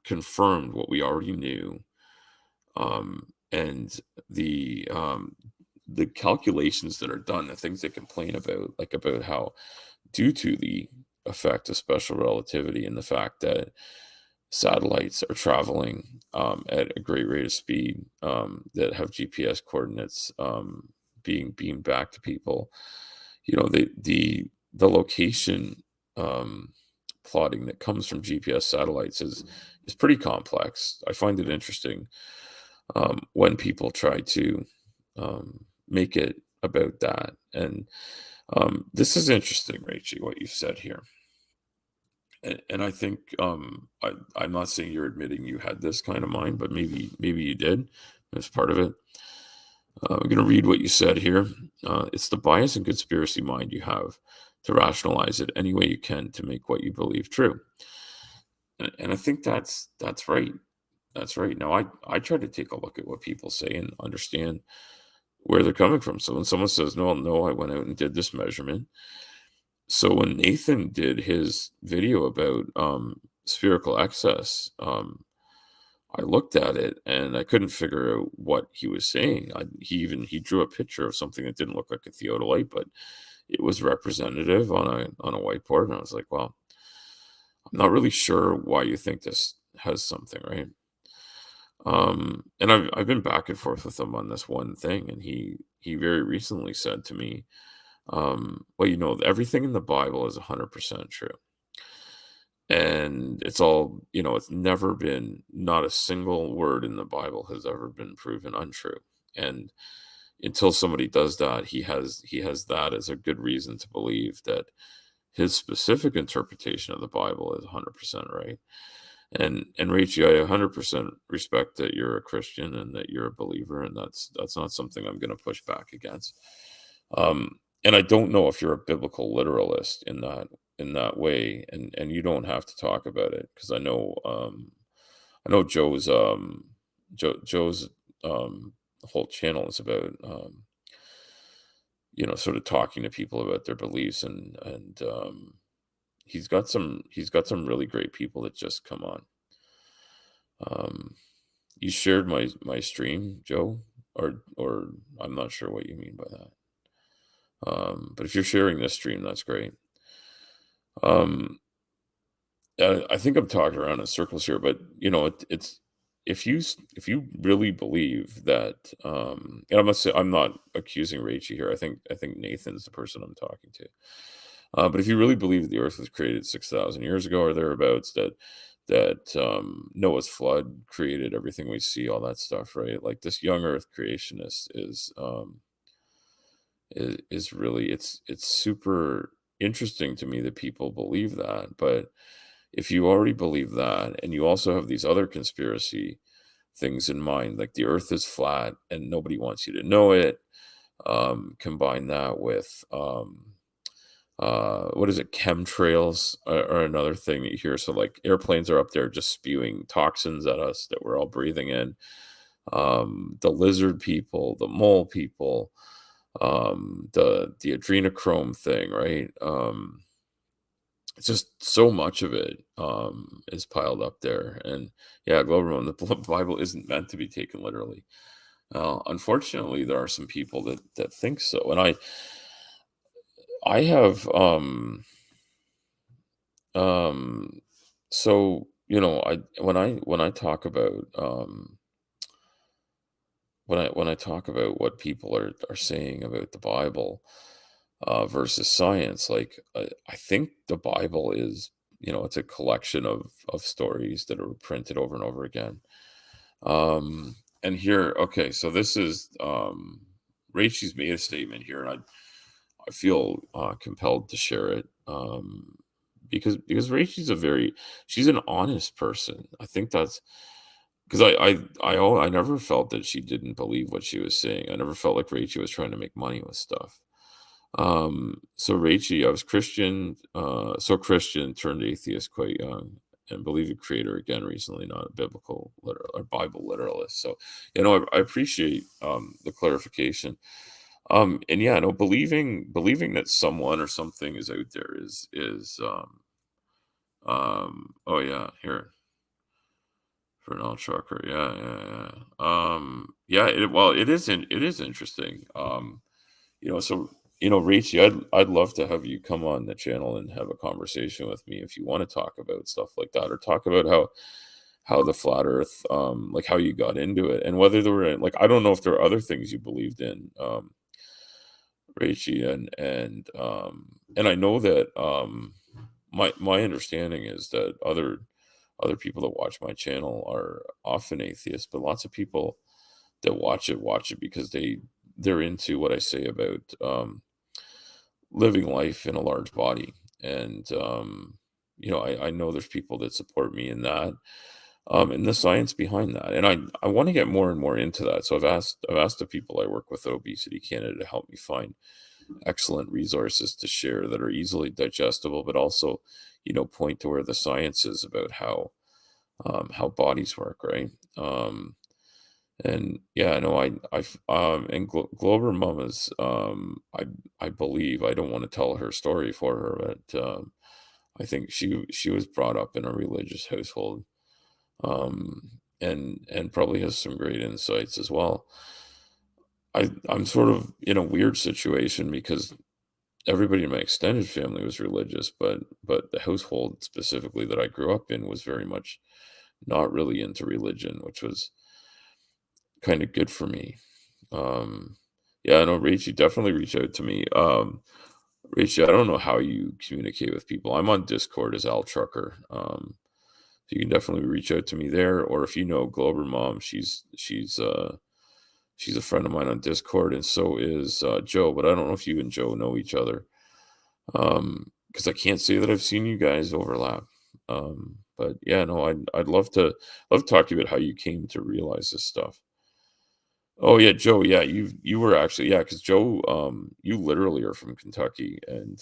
S1: confirmed what we already knew. And the calculations that are done, the things they complain about, like about how due to the effect of special relativity and the fact that satellites are traveling at a great rate of speed, that have GPS coordinates being beamed back to people. The location um, plotting that comes from GPS satellites is pretty complex. I find it interesting when people try to make it about that. And this is interesting, Rachel, what you've said here. And I think I'm not saying you're admitting you had this kind of mind, but maybe you did as part of it. I'm going to read what you said here. It's the bias and conspiracy mind you have to rationalize it any way you can to make what you believe true. And I think that's right. That's right. Now I try to take a look at what people say and understand where they're coming from. So when someone says, no, I went out and did this measurement. So when Nathan did his video about spherical excess, I looked at it and I couldn't figure out what he was saying. He drew a picture of something that didn't look like a theodolite, but it was representative on a whiteboard, and I was like, well, I'm not really sure why you think this has something, right? And I've been back and forth with him on this one thing, and he very recently said to me, well, everything in the Bible is 100% true. And it's all, it's never been, not a single word in the Bible has ever been proven untrue. And until somebody does that, he has that as a good reason to believe that his specific interpretation of the Bible is 100% right. And Rachel, I 100% respect that you're a Christian and that you're a believer, and that's not something I'm going to push back against. And I don't know if you're a biblical literalist in that way, and you don't have to talk about it because I know Joe's whole channel is about sort of talking to people about their beliefs, and he's got some really great people that just come on. Um, you shared my stream, Joe, or I'm not sure what you mean by that. But if you're sharing this stream, that's great. Um, I think I'm talking around in circles here, but it's if you really believe that, and I'm not accusing Rachel here. I think Nathan's the person I'm talking to. But if you really believe that the Earth was created 6,000 years ago or thereabouts, that Noah's flood created everything we see, all that stuff, right? Like this young Earth creationist is really it's super interesting to me that people believe that. But if you already believe that and you also have these other conspiracy things in mind, like the Earth is flat and nobody wants you to know it, combine that with what is it, chemtrails are another thing that you hear. So like airplanes are up there just spewing toxins at us that we're all breathing in. The lizard people, the mole people, the adrenochrome thing, right? it's just so much of it is piled up there. And yeah, Glover, the Bible isn't meant to be taken literally. Unfortunately, there are some people that think so, and I have um so I when I talk about when I talk about what people are saying about the Bible versus science, like I think the Bible is, it's a collection of stories that are printed over and over again. And here, okay, so this is Rachel's made a statement here, and I feel compelled to share it because Rachel's she's an honest person. I think that's because I never felt that she didn't believe what she was saying. I never felt like Rachel was trying to make money with stuff. So Rachel, I was Christian, so Christian, turned atheist quite young, and believe in creator again recently, not a biblical literal or Bible literalist. So, I appreciate the clarification. And yeah, no, believing that someone or something is out there oh yeah, here. Fernald Trucker, yeah, yeah, yeah. Yeah, well, it is interesting. So Rachel, I'd love to have you come on the channel and have a conversation with me if you want to talk about stuff like that, or talk about how the flat Earth, like how you got into it, and whether there were like I don't know if there are other things you believed in, Rachel, and I know that my understanding is that other people that watch my channel are often atheists, but lots of people that watch it because they're into what I say about living life in a large body. And I know there's people that support me in that, and the science behind that. And I want to get more and more into that. So I've asked the people I work with at Obesity Canada to help me find excellent resources to share that are easily digestible, but also, point to where the science is about how bodies work, right? And yeah, I know and Glover Mama's, I believe, I don't want to tell her story for her, but I think she was brought up in a religious household, and probably has some great insights as well. I'm sort of in a weird situation because everybody in my extended family was religious, but the household specifically that I grew up in was very much not really into religion, which was kind of good for me. Um, yeah, I know, Rachel, definitely reach out to me. Rachel, I don't know how you communicate with people. I'm on Discord as Al Trucker. So you can definitely reach out to me there, or if you know Glover Mom, she's a friend of mine on Discord, and so is Joe. But I don't know if you and Joe know each other, because I can't say that I've seen you guys overlap. But yeah, no, I'd love to talk to you about how you came to realize this stuff. Oh yeah, Joe. Yeah, you were actually, yeah, because Joe, you literally are from Kentucky, and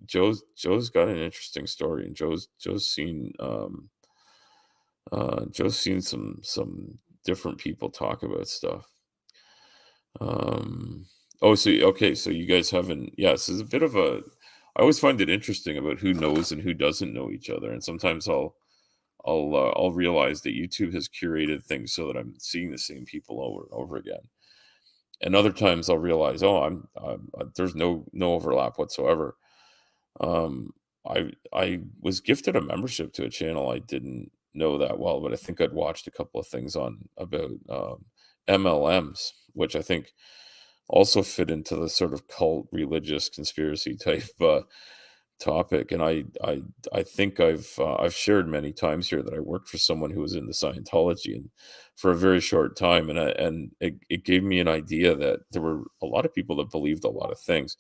S1: Joe's got an interesting story, and Joe's seen some different people talk about stuff. Um, oh, so okay, so you guys haven't, yeah, this is a bit of a. I always find it interesting about who knows and who doesn't know each other, and sometimes I'll realize that YouTube has curated things so that I'm seeing the same people over and over again. And other times I'll realize, oh, there's no overlap whatsoever. I was gifted a membership to a channel I didn't know that well, but I think I'd watched a couple of things on about MLMs, which I think also fit into the sort of cult religious conspiracy type topic. And I think I've shared many times here that I worked for someone who was into Scientology and for a very short time, and it gave me an idea that there were a lot of people that believed a lot of things.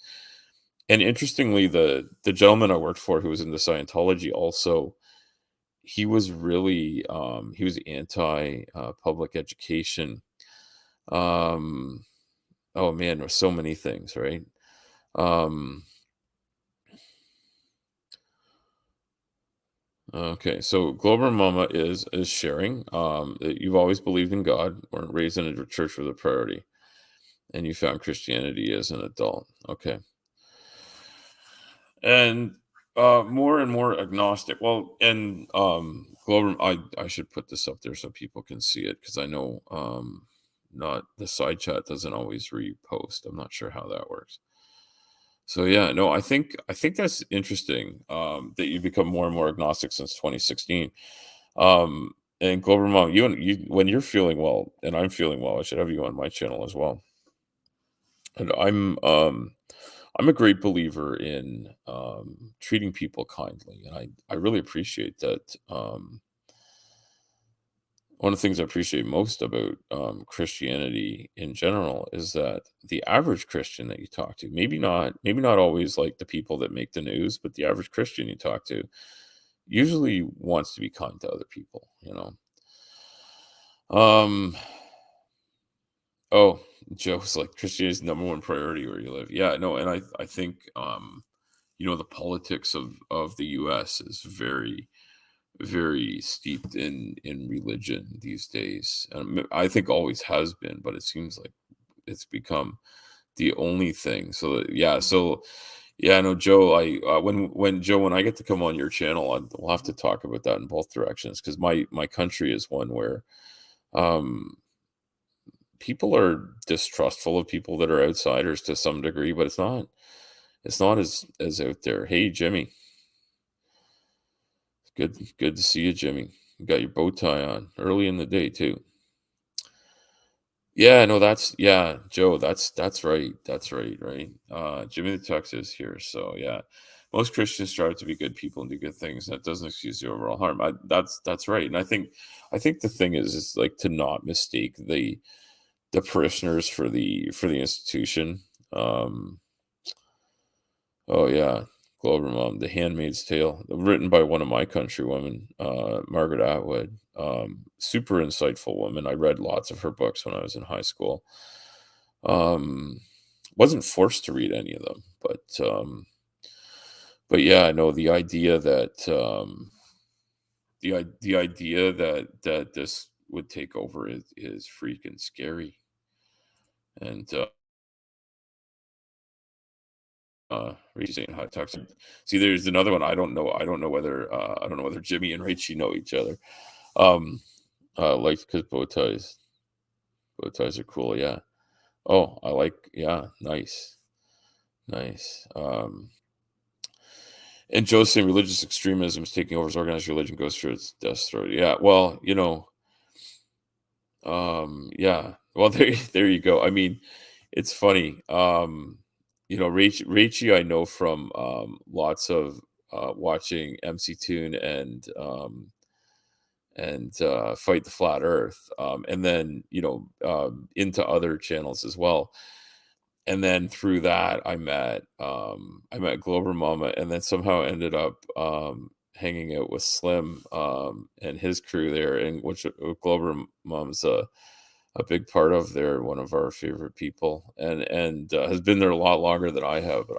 S1: And interestingly, the gentleman I worked for who was into Scientology also, he was really he was anti public education. Um, oh man, there were so many things, right? Um, Okay, so Glover Mama is sharing that you've always believed in God, or raised in a church with a priority, and you found Christianity as an adult. Okay, and more and more agnostic. Well, and Glover, I should put this up there so people can see it because I know not the side chat doesn't always repost. I'm not sure how that works. So yeah, no, I think that's interesting that you become more and more agnostic since 2016. Um, and Glover Mom, you when you're feeling well and I'm feeling well, I should have you on my channel as well. And I'm a great believer in treating people kindly, and I really appreciate that. One of the things I appreciate most about Christianity in general is that the average Christian that you talk to, maybe not always like the people that make the news, but the average Christian you talk to usually wants to be kind to other people. Um, oh, Joe's like Christianity's number one priority where you live. Yeah, no, and I think the politics of the US is very, very steeped in religion these days. I think always has been, but it seems like it's become the only thing. So no, Joe. When I get to come on your channel, we'll have to talk about that in both directions because my country is one where um, people are distrustful of people that are outsiders to some degree, but it's not as out there. Hey, Jimmy, good to see you, Jimmy. You got your bow tie on early in the day too. Yeah, no, yeah, Joe, that's right. That's right, right? Jimmy the Tux is here. So yeah. Most Christians strive to be good people and do good things. That doesn't excuse the overall harm. That's right. And I think the thing is like to not mistake the parishioners for the institution. Um oh yeah. Glover Mom, The Handmaid's Tale, written by one of my countrywomen, Margaret Atwood. Super insightful woman. I read lots of her books when I was in high school. Um, wasn't forced to read any of them, but yeah, I know the idea that this would take over is freaking scary. And Rachel saying hi, toxic. See, there's another one. I don't know whether Jimmy and Rachie know each other. Um, like because bow ties are cool. Yeah. Oh, I like. Yeah, nice, nice. And Joe's saying religious extremism is taking over as organized religion goes through its death throat. Yeah, well, yeah. Well, there you go. I mean, it's funny. Rachie, I know from lots of watching MC Tune and Fight the Flat Earth, and then into other channels as well. And then through that, I met Glover Mama, and then somehow ended up hanging out with Slim and his crew there, and which Glover Mama's a big part of. They're one of our favorite people, and has been there a lot longer than I have. But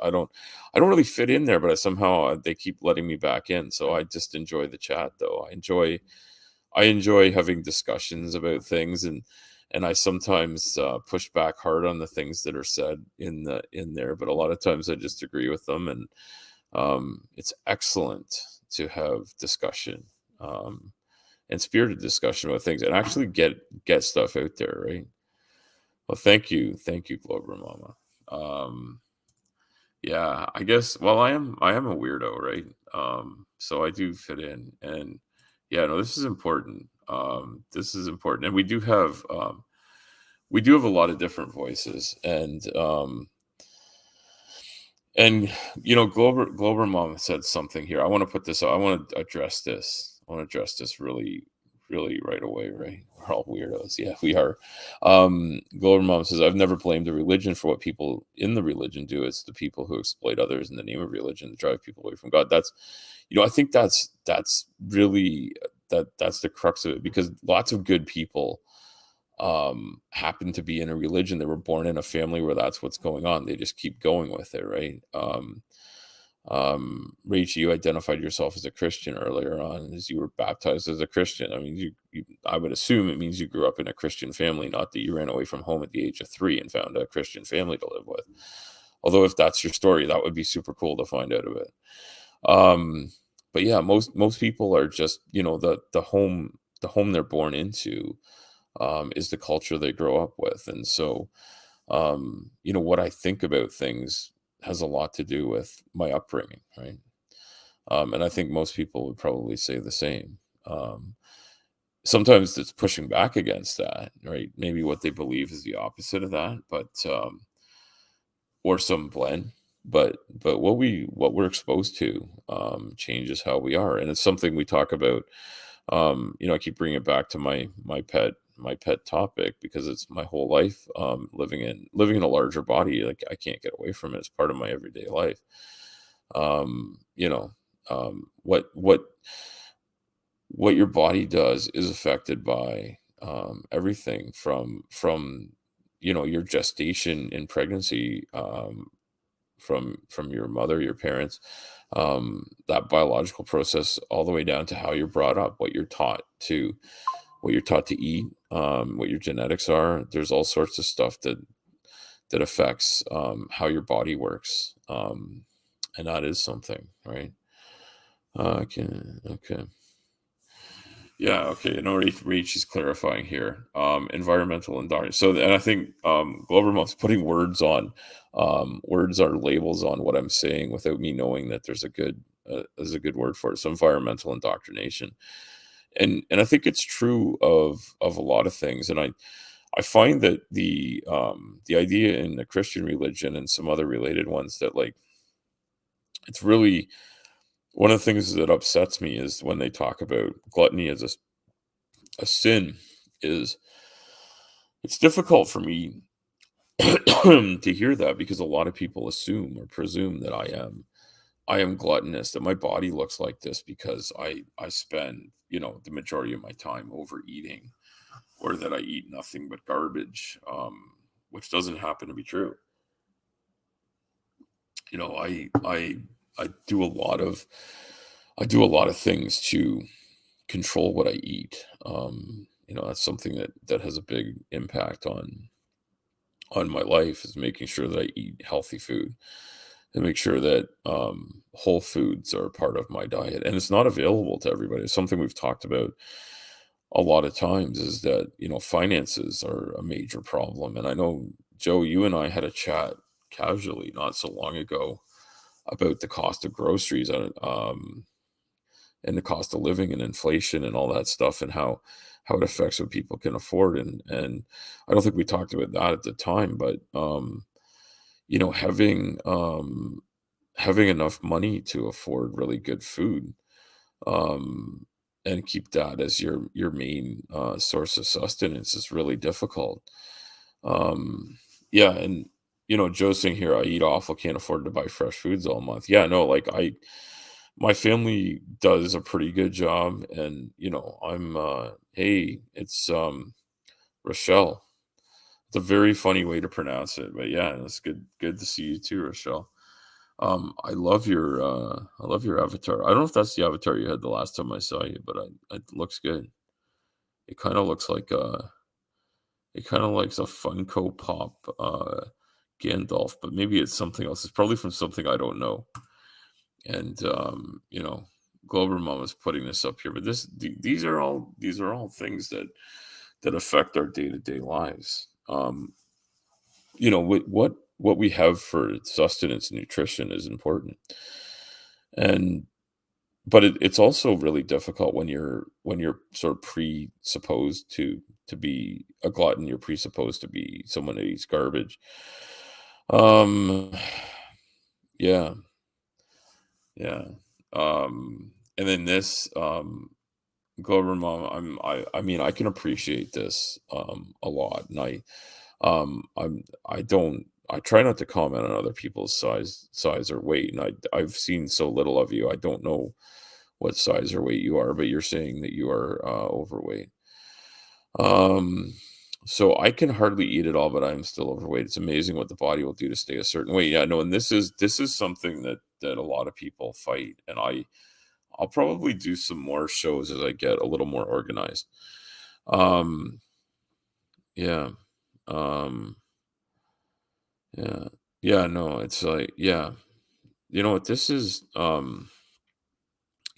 S1: I don't really fit in there, but somehow they keep letting me back in. So I just enjoy the chat, though. I enjoy having discussions about things, and I sometimes push back hard on the things that are said in there, but a lot of times I just agree with them, and it's excellent to have discussion and spirited discussion about things and actually get stuff out there, right? Well, thank you, Glover Mama. Um, yeah, I guess. Well, I am a weirdo, right? So I do fit in, and yeah, no, this is important. This is important, and we do have a lot of different voices, and Glover Mom said something here. I want to put this. I want to address this. I want to address this really, really right away. Right, we're all weirdos. Yeah, we are. Glover Mom says, "I've never blamed the religion for what people in the religion do. It's the people who exploit others in the name of religion to drive people away from God." I think that's really that's the crux of it because lots of good people happen to be in a religion. They were born in a family where that's what's going on. They just keep going with it, right? Rachel, you identified yourself as a Christian earlier on, as you were baptized as a Christian. I mean, I would assume it means you grew up in a Christian family, not that you ran away from home at the age of 3 and found a Christian family to live with. Although if that's your story, that would be super cool to find out about. Um, but yeah, most people are just, the home they're born into, is the culture they grow up with. And so, what I think about things has a lot to do with my upbringing, right? And I think most people would probably say the same. Sometimes it's pushing back against that, right? Maybe what they believe is the opposite of that, or some blend. But what we're exposed to, changes how we are, and it's something we talk about. I keep bringing it back to my pet topic because it's my whole life, living in a larger body. Like, I can't get away from it. It's part of my everyday life. Um, you know, what your body does is affected by, everything from your gestation in pregnancy, from your mother, your parents, that biological process, all the way down to how you're brought up, what you're taught to eat, what your genetics are. There's all sorts of stuff that affects, how your body works, and that is something, right? Okay, okay. Yeah, okay. And already Reach is clarifying here. Environmental and dark. So, and I think, Glovermont's putting words are labels on what I'm saying without me knowing that there's a good word for it. So, environmental indoctrination, and I think it's true of a lot of things. And I find that the idea in the Christian religion and some other related ones, that, like, it's really one of the things that upsets me is when they talk about gluttony as a sin. Is It's difficult for me to hear that, because a lot of people assume or presume that I am gluttonous, that my body looks like this because I spend, the majority of my time overeating, or that I eat nothing but garbage, which doesn't happen to be true. I do a lot of things to control what I eat. That's something that has a big impact on my life, is making sure that I eat healthy food, and make sure that, whole foods are part of my diet. And it's not available to everybody. It's something we've talked about a lot of times, is that, finances are a major problem. And I know, Joe, you and I had a chat casually not so long ago about the cost of groceries, and the cost of living and inflation and all that stuff, and how it affects what people can afford. And I don't think we talked about that at the time, but, you know, having um, having enough money to afford really good food, um, and keep that as your main, source of sustenance, is really difficult. Um, yeah, and Joe's saying here, I eat awful, can't afford to buy fresh foods all month. Yeah, no, like, my family does a pretty good job, and hey, it's, Rochelle. It's a very funny way to pronounce it, but yeah, it's good to see you too, Rochelle. I love your avatar. I don't know if that's the avatar you had the last time I saw you, but it looks good. It kind of looks like a Funko Pop, Gandalf, but maybe it's something else. It's probably from something I don't know. And Glover Mom is putting this up here, but these are all things that affect our day-to-day lives. What we have for sustenance and nutrition is important, and but it's also really difficult when you're sort of presupposed to be a glutton. You're presupposed to be someone that eats garbage. Um, yeah, yeah. And then this, Glover Mom, I mean, I can appreciate this, a lot, and I try not to comment on other people's size or weight, and I've seen so little of you. I don't know what size or weight you are, but you're saying that you are, overweight. Um, so I can hardly eat at all, but I'm still overweight. It's amazing what the body will do to stay a certain weight. Yeah, no, and this is something that a lot of people fight, and I'll probably do some more shows as I get a little more organized. Um, yeah. Um, yeah. Yeah, no, it's like, yeah. You know what? This is,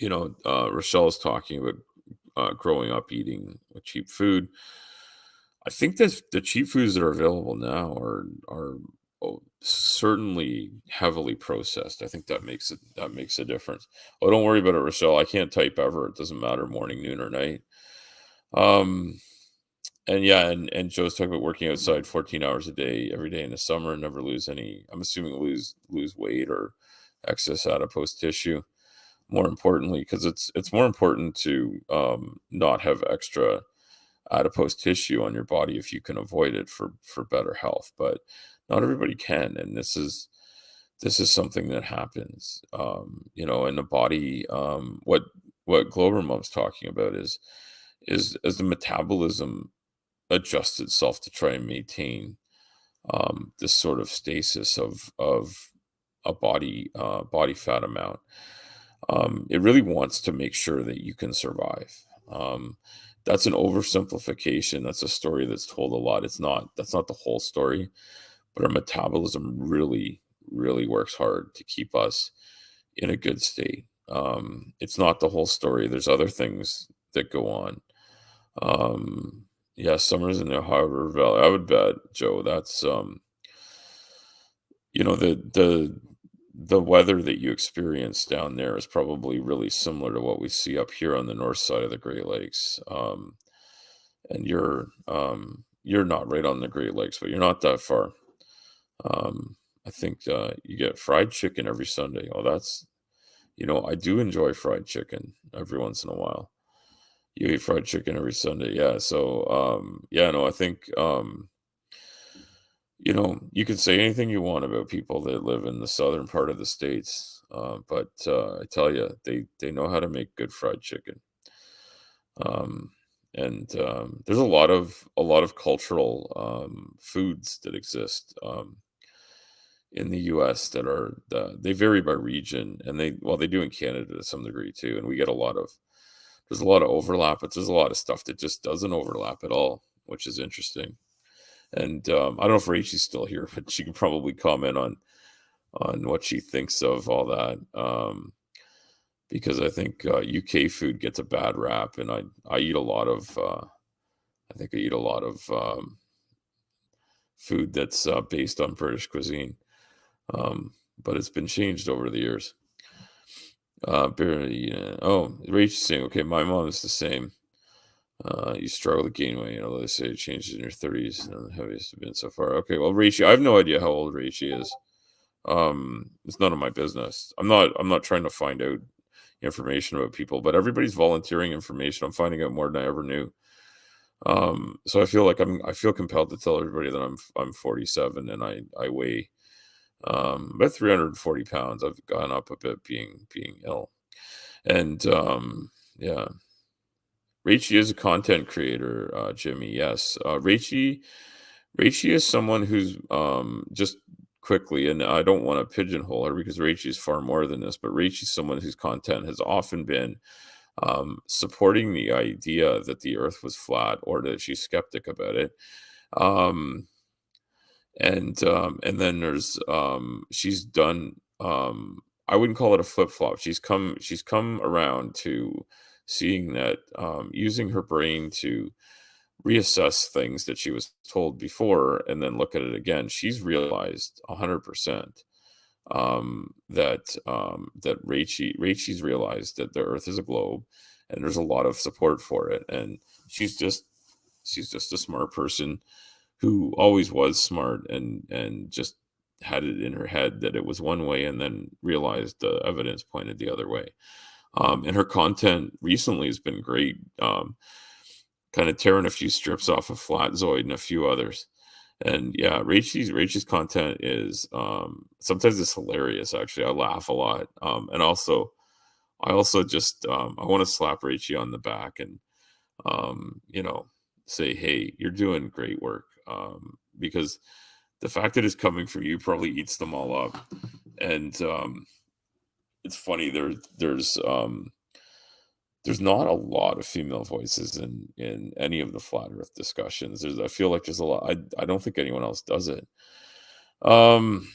S1: Rochelle's talking about growing up eating cheap food. I think that the cheap foods that are available now are certainly heavily processed. I think that makes a difference. Oh, don't worry about it, Rochelle. I can't type ever. It doesn't matter morning, noon, or night. Um, and yeah, and Joe's talking about working outside 14 hours a day every day in the summer and never lose any. I'm assuming lose weight or excess adipose tissue. More importantly, because it's more important to not have extra adipose tissue on your body if you can avoid it for better health. But not everybody can, and this is something that happens. In the body. What Glover Mom's talking about is as the metabolism adjusts itself to try and maintain this sort of stasis of a body fat amount. It really wants to make sure that you can survive. That's an oversimplification. That's a story that's told a lot. That's not the whole story, but our metabolism really works hard to keep us in a good state. It's not the whole story. There's other things that go on. Yeah, summers in the Ohio Valley. I would bet, Joe, that's you know, the weather that you experience down there is probably really similar to what we see up here on the north side of the Great Lakes. And you're not right on the Great Lakes, but you're not that far. I think you get fried chicken every Sunday. Oh, I do enjoy fried chicken every once in a while. You eat fried chicken every Sunday, yeah. So, yeah, no, I think you can say anything you want about people that live in the southern part of the states, but I tell you, they know how to make good fried chicken. Um, and there's a lot of cultural foods that exist in the U.S. that they vary by region, and they do in Canada to some degree too. And we get there's a lot of overlap, but there's a lot of stuff that just doesn't overlap at all, which is interesting. And, I don't know if Rachel's still here, but she can probably comment on what she thinks of all that, because I think, UK food gets a bad rap, and I eat a lot of, I think I eat a lot of, food that's, based on British cuisine, but it's been changed over the years. Barely, yeah. Oh, Rachel's saying, "Okay, my mom is the same. You struggle to gain weight. They say it changes in your 30s. The heaviest you've been so far. Okay, well, Rachie, I have no idea how old Rachie is. It's none of my business. I'm not trying to find out information about people, but everybody's volunteering information. I'm finding out more than I ever knew. So I feel like I feel compelled to tell everybody that I'm 47 and I weigh about 340 pounds. I've gone up a bit being ill, and yeah. Rachie is a content creator, Jimmy. Yes, Rachie is someone who's just quickly, and I don't want to pigeonhole her because Rachie is far more than this, but Rachie's someone whose content has often been supporting the idea that the Earth was flat or that she's skeptic about it. Um, and then there's she's done I wouldn't call it a flip flop. She's come around to seeing that using her brain to reassess things that she was told before and then look at it again. She's realized 100% that Rachie's realized that the Earth is a globe, and there's a lot of support for it. And she's just she's just a smart person who always was smart and just had it in her head that it was one way and then realized the evidence pointed the other way. And her content recently has been great. Kind of tearing a few strips off of Flatzoid and a few others. And yeah, Rachel's content is sometimes it's hilarious actually. I laugh a lot. And also I also just I want to slap Rachel on the back and say, "Hey, you're doing great work." Because the fact that it's coming from you probably eats them all up. And it's funny there's not a lot of female voices in any of the flat earth discussions. I feel like there's a lot. I don't think anyone else does it. Um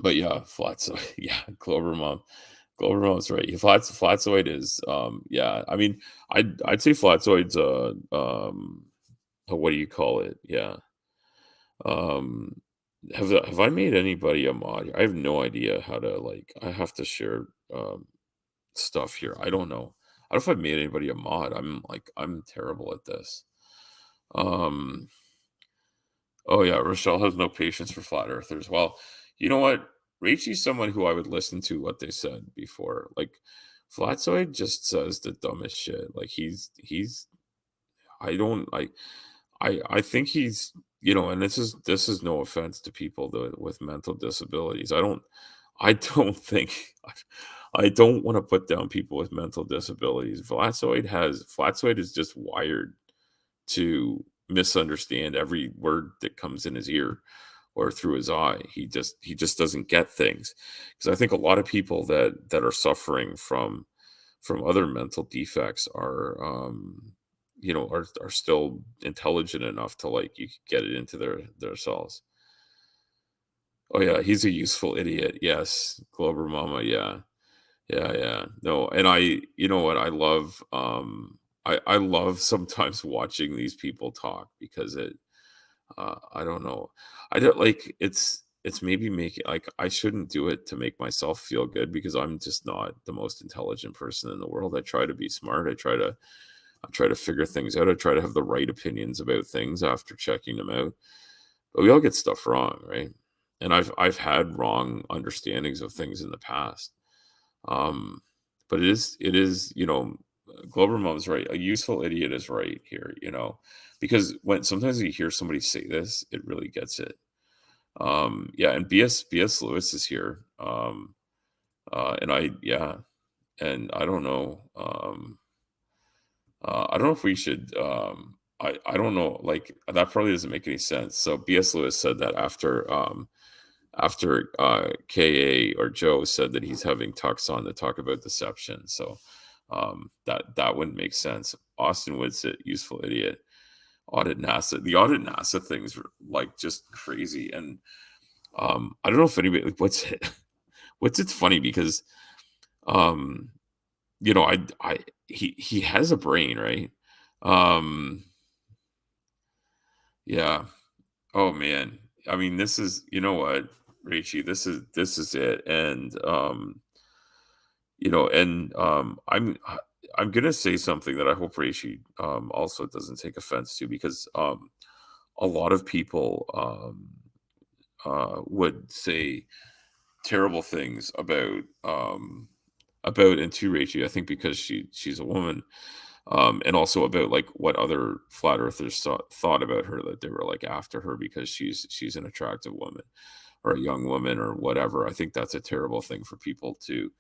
S1: But yeah, Flatzoid, yeah, Clover Mom. Clover Mom's right. Flatzoid is, yeah, I mean, I'd say Flatzoid's, what do you call it? Yeah. Um, have I made anybody a mod? I have no idea how to, like, I have to share, stuff here. I don't know. I don't know if I've made anybody a mod. I'm terrible at this. Um, oh yeah, Rochelle has no patience for flat earthers. Well, you know what? Rachel's someone who I would listen to what they said before. Like Flatzoid just says the dumbest shit. Like he's I don't I think he's, and this is no offense to people with mental disabilities. I don't think I don't want to put down people with mental disabilities. Flatzoid is just wired to misunderstand every word that comes in his ear or through his eye. He just doesn't get things. Because I think a lot of people that are suffering from other mental defects are still intelligent enough to, like, you could get it into their cells. Oh yeah, he's a useful idiot. Yes, Glover Mama. Yeah, yeah, yeah. No, and you know what? I love sometimes watching these people talk because I don't know. I don't like it's maybe making, like, I shouldn't do it to make myself feel good because I'm just not the most intelligent person in the world. I try to be smart. I try to figure things out. I try to have the right opinions about things after checking them out. But we all get stuff wrong, right? And I've had wrong understandings of things in the past. Um, but it is, Glover Mom's right. A useful idiot is right here, because when sometimes you hear somebody say this, it really gets it. Yeah, and BS Lewis is here. And and I don't know if we should. I don't know. Like that probably doesn't make any sense. So BS Lewis said that after Ka or Joe said that he's having Tux on to talk about deception. So that wouldn't make sense. Austin Wood said, "Useful idiot." Audit NASA. The audit NASA things were like just crazy, and I don't know if anybody, like, what's it. What's it's funny because um I he has a brain, right? Um yeah. Oh man. I mean, this is, you know what, Rachie, this is it. And I'm gonna say something that I hope Rachie also doesn't take offense to, because a lot of people would say terrible things about and to Rachie, I think because she's a woman, and also about, like, what other flat earthers thought about her, that they were, like, after her because she's an attractive woman or a young woman or whatever. I think that's a terrible thing for people to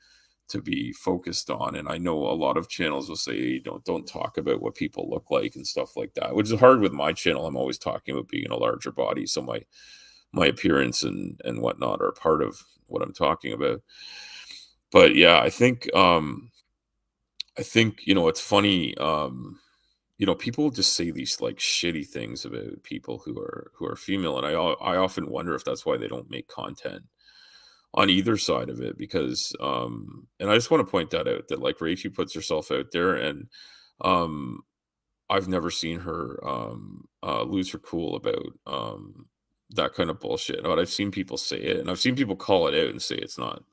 S1: be focused on. And I know a lot of channels will say, don't talk about what people look like and stuff like that, which is hard with my channel. I'm always talking about being in a larger body, so my appearance and whatnot are part of what I'm talking about. But yeah, I think it's funny. People just say these, like, shitty things about people who are female, and I often wonder if that's why they don't make content on either side of it, because and I just want to point that out, that, like, Rachel puts herself out there, and um I've never seen her lose her cool about that kind of bullshit. But I've seen people say it, and I've seen people call it out and say it's not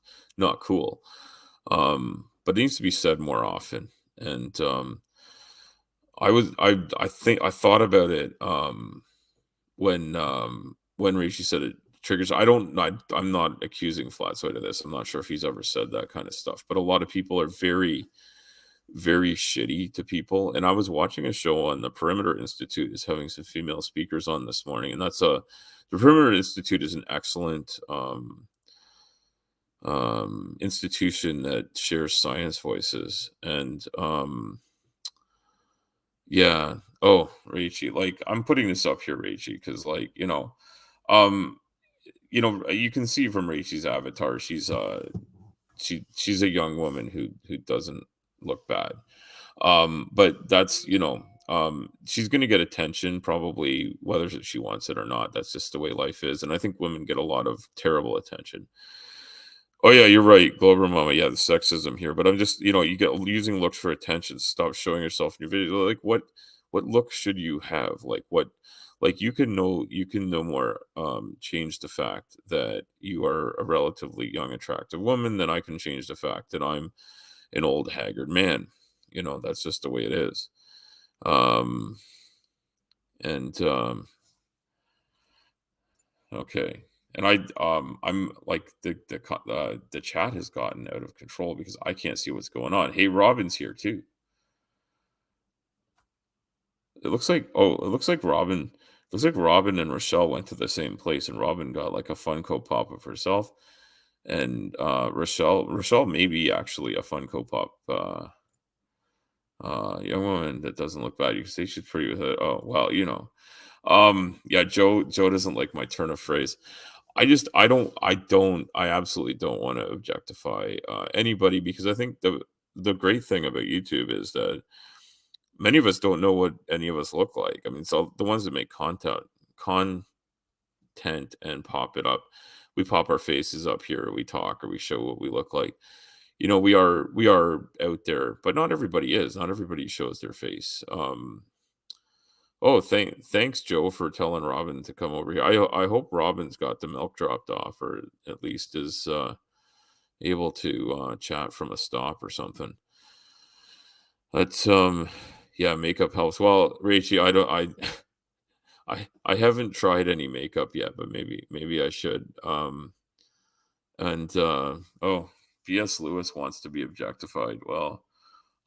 S1: cool. But it needs to be said more often. And I thought about it when Rishi said it triggers. I'm not accusing Flatsoid of this. I'm not sure if he's ever said that kind of stuff. But a lot of people are very, very shitty to people. And I was watching a show on the Perimeter Institute is having some female speakers on this morning, and the Perimeter Institute is an excellent institution that shares science voices. And yeah. Oh, Raichi, like, I'm putting this up here, Raichi, because, like, um you can see from Raichi's avatar, she's a young woman who doesn't look bad. But that's, She's gonna get attention probably whether she wants it or not. That's just the way life is, and I think women get a lot of terrible attention. Oh, yeah, you're right, Glover Mama, yeah, the sexism here, but I'm just you get using looks for attention, stop showing yourself in your video, like, what look should you have? Like, you can no more, change the fact that you are a relatively young, attractive woman than I can change the fact that I'm an old, haggard man. That's just the way it is. Um, and, okay. And I'm like the chat has gotten out of control because I can't see what's going on. Hey, Robin's here too. It looks like Robin and Rochelle went to the same place, and Robin got like a Funko Pop of herself, and Rochelle may be actually a Funko Pop young woman that doesn't look bad. You can say she's pretty with it. Oh well, yeah, Joe doesn't like my turn of phrase. I absolutely don't want to objectify anybody because I think the great thing about YouTube is that many of us don't know what any of us look like. I mean, so the ones that make content and pop it up, we pop our faces up here, we talk, or we show what we look like. We are out there, but not everybody is. Not everybody shows their face. Oh, thanks, Joe, for telling Robin to come over here. I hope Robin's got the milk dropped off, or at least is able to chat from a stop or something. That's yeah, makeup helps. Well, Rachie, I don't I haven't tried any makeup yet, but maybe I should. And oh, B.S. Lewis wants to be objectified. Well,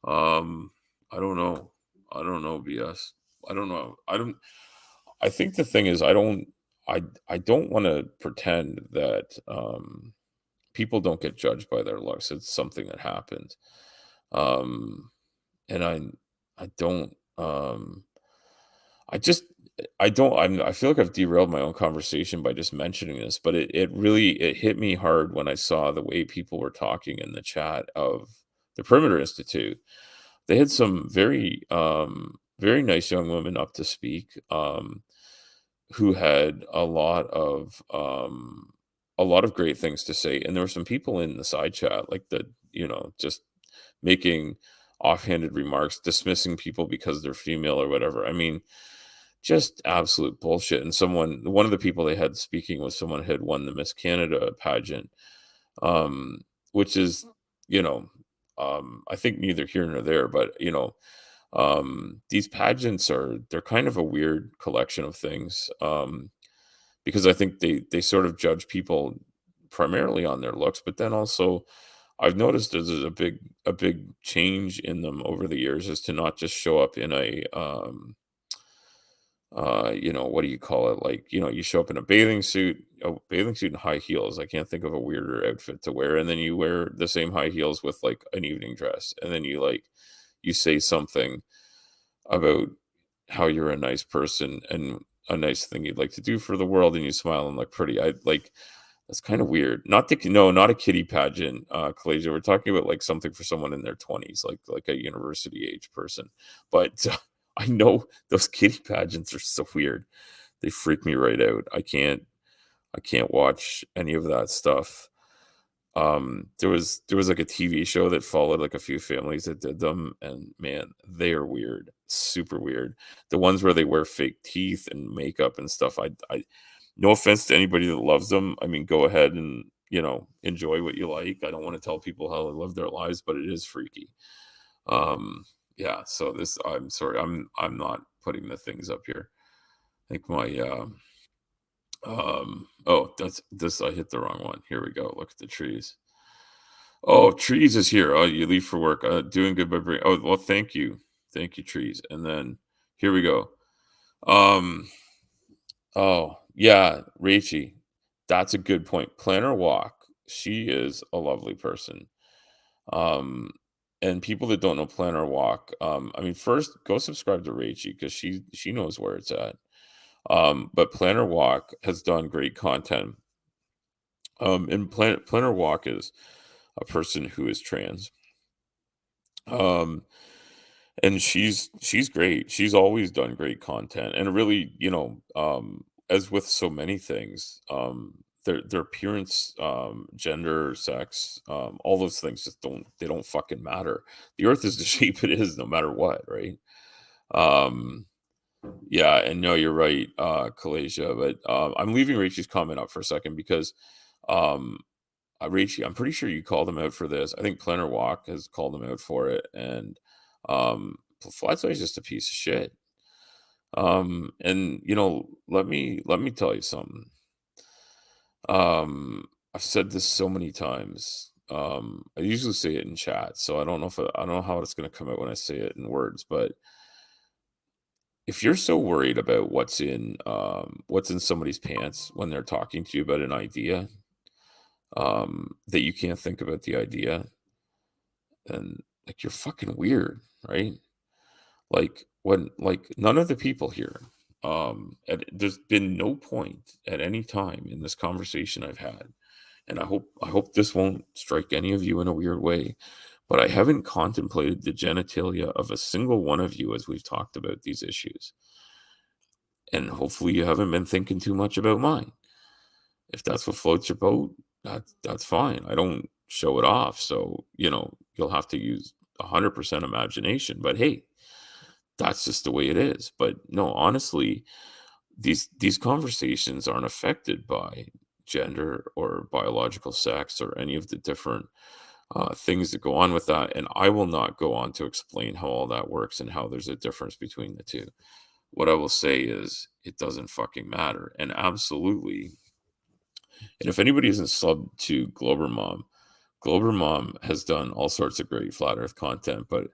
S1: I don't know. I don't know, BS. I don't know. I think the thing is I don't want to pretend that people don't get judged by their looks. It's something that happens. Um and I don't I just I feel like I've derailed my own conversation by just mentioning this, but it really it hit me hard when I saw the way people were talking in the chat of the Perimeter Institute. They had some very nice young women up to speak, who had a lot of great things to say, and there were some people in the side chat, like, just making offhanded remarks, dismissing people because they're female or whatever. I mean, just absolute bullshit, and one of the people they had speaking was someone who had won the Miss Canada pageant, which is, you know, I think neither here nor there, but, these pageants they're kind of a weird collection of things, because I think they sort of judge people primarily on their looks, but then also I've noticed there's a big change in them over the years is to not just show up in what do you call it? Like, you show up in a bathing suit and high heels. I can't think of a weirder outfit to wear. And then you wear the same high heels with like an evening dress. And then you say something about how you're a nice person and a nice thing you'd like to do for the world, and you smile and look pretty. I like That's kind of weird. Not a kitty pageant, Kalasia. We're talking about like something for someone in their 20s, like a university age person. But I know those kitty pageants are so weird. They freak me right out. I can't watch any of that stuff. There was like a TV show that followed like a few families that did them, and man, they are weird, super weird. The ones where they wear fake teeth and makeup and stuff. I no offense to anybody that loves them. I mean, go ahead and enjoy what you like. I don't want to tell people how they live their lives, but it is freaky. Yeah. So I'm sorry. I'm not putting the things up here. I think my oh, that's this. I hit the wrong one. Here we go. Look at the trees. Oh, trees is here. Oh, you leave for work. Doing good by bring. Oh, well, thank you, trees. And then here we go. Um, oh yeah, Rachie, that's a good point. Planner Walk. She is a lovely person. Um, and people that don't know Planner Walk, I mean, first go subscribe to Rachie because she knows where it's at. But Planner Walk has done great content. And Planner Walk is a person who is trans. Um, And she's great. She's always done great content, and really, as with so many things, their appearance, gender, sex, all those things just don't fucking matter. The earth is the shape it is no matter what, right? Um, yeah, and no, you're right, Kalasia, but, I'm leaving Rachel's comment up for a second because, um, Rachel, I'm pretty sure you called him out for this. I think Planner Walk has called him out for it, and, Flatsway is just a piece of shit. And, let me tell you something. I've said this so many times. I usually say it in chat, so I don't know how it's gonna come out when I say it in words, but if you're so worried about what's in somebody's pants when they're talking to you about an idea, that you can't think about the idea, then like you're fucking weird, right? Like none of the people here, there's been no point at any time in this conversation I've had, and I hope this won't strike any of you in a weird way, but I haven't contemplated the genitalia of a single one of you as we've talked about these issues. And hopefully you haven't been thinking too much about mine. If that's what floats your boat, that's fine. I don't show it off, so you'll have to use 100% imagination. But hey, that's just the way it is. But no, honestly, these conversations aren't affected by gender or biological sex or any of the different things that go on with that. And I will not go on to explain how all that works and how there's a difference between the two. What I will say is it doesn't fucking matter. And absolutely, and if anybody isn't subbed to Glober Mom has done all sorts of great flat earth content, but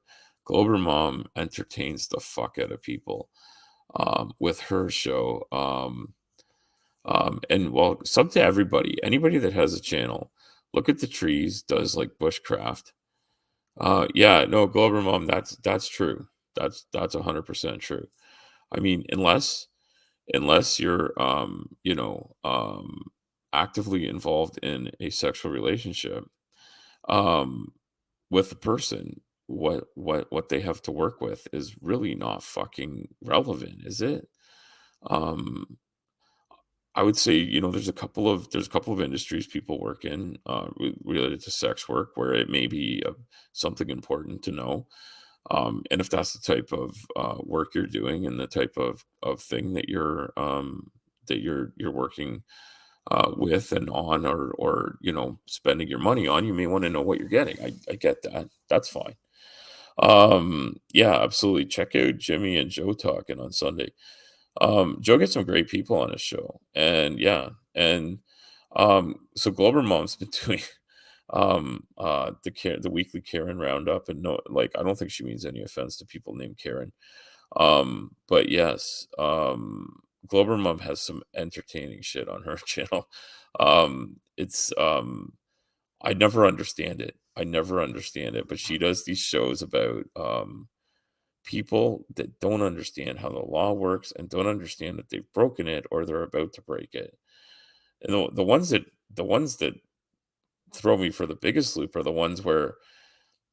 S1: Glober Mom entertains the fuck out of people with her show. And well, sub to everybody, anybody that has a channel, look at the trees, does like bushcraft. Yeah, no, Glober Mom, that's true. That's 100% true. I mean, unless you're actively involved in a sexual relationship um with the person, what they have to work with is really not fucking relevant, is it? um I would say, there's a couple of industries people work in related to sex work where it may be something important to know. And if that's the type of work you're doing and the type of thing that you're working with and on, or spending your money on, you may want to know what you're getting. I get that. That's fine. Yeah, absolutely. Check out Jimmy and Joe talking on Sunday. Joe gets some great people on his show, and yeah, and so Glover Mom's been doing the weekly Karen roundup, and no, like I don't think she means any offense to people named Karen. But yes, Glover Mom has some entertaining shit on her channel. It's I never understand it. I never understand it, but she does these shows about people that don't understand how the law works and don't understand that they've broken it or they're about to break it. And the ones that throw me for the biggest loop are the ones where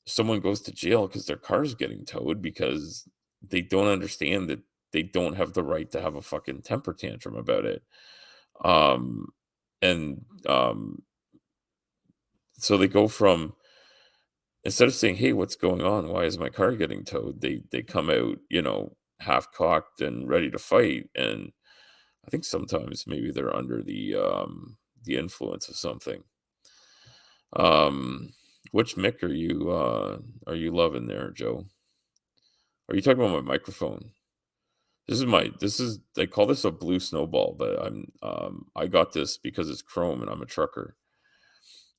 S1: someone goes to jail because their car's getting towed because they don't understand that they don't have the right to have a fucking temper tantrum about it. Um, and so they go from, instead of saying, "Hey, what's going on? Why is my car getting towed?" They come out, half cocked and ready to fight. And I think sometimes maybe they're under the influence of something. Um, which mic are you loving there, Joe? Are you talking about my microphone? This is they call this a blue snowball, but I got this because it's chrome and I'm a trucker.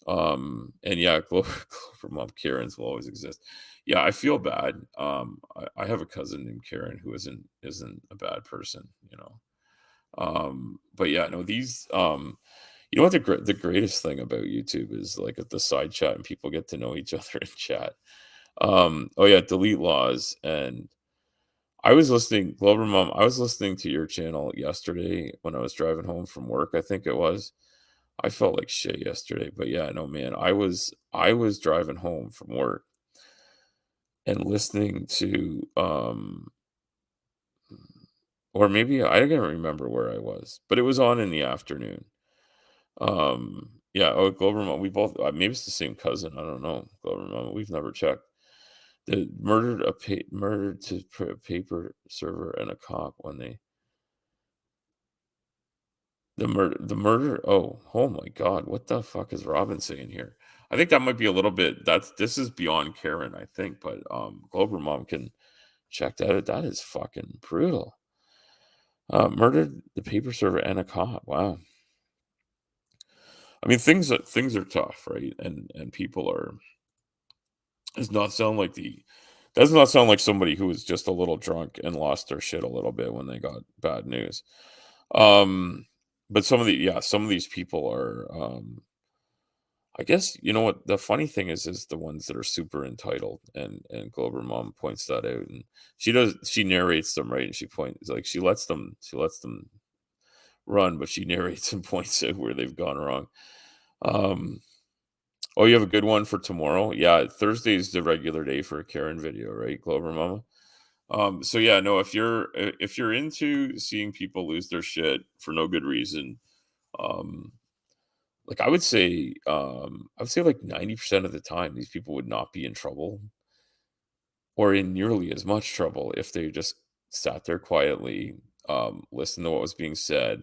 S1: And yeah, Clover Mom Karens will always exist. Yeah, I feel bad. I have a cousin named Karen who isn't a bad person. But yeah, no, these you know what the greatest thing about YouTube is, like, at the side chat and people get to know each other in chat. Oh yeah, delete laws. And I was listening to your channel yesterday when I was driving home from work, I think it was. I felt like shit yesterday, but yeah, no, man, I was driving home from work and listening to, or maybe I can't remember where I was, but it was on in the afternoon. Yeah, oh, Glover Mom, we both, maybe it's the same cousin, I don't know, Glover Mom, we've never checked. The murdered to a paper server and a cop when they the murder oh my god, what the fuck is Robin saying here? I think that might be a little bit, this is beyond Karen, I think, but, Glover Mom can check that out, that is fucking brutal. Murdered the paper server and a cop, wow. I mean, things are tough, right? And people are, does not sound like the does not sound like somebody who was just a little drunk and lost their shit a little bit when they got bad news. Um, but some of these people are, I guess, you know what the funny thing is the ones that are super entitled, and Glover Mom points that out, and she narrates them, right, and she points, like, she lets them run, but she narrates and points out where they've gone wrong. Um, oh, you have a good one for tomorrow? Yeah, Thursday is the regular day for a Karen video, right, Glover Mama? So yeah, no, if you're into seeing people lose their shit for no good reason, um, like I would say like 90% of the time these people would not be in trouble or in nearly as much trouble if they just sat there quietly, listen to what was being said,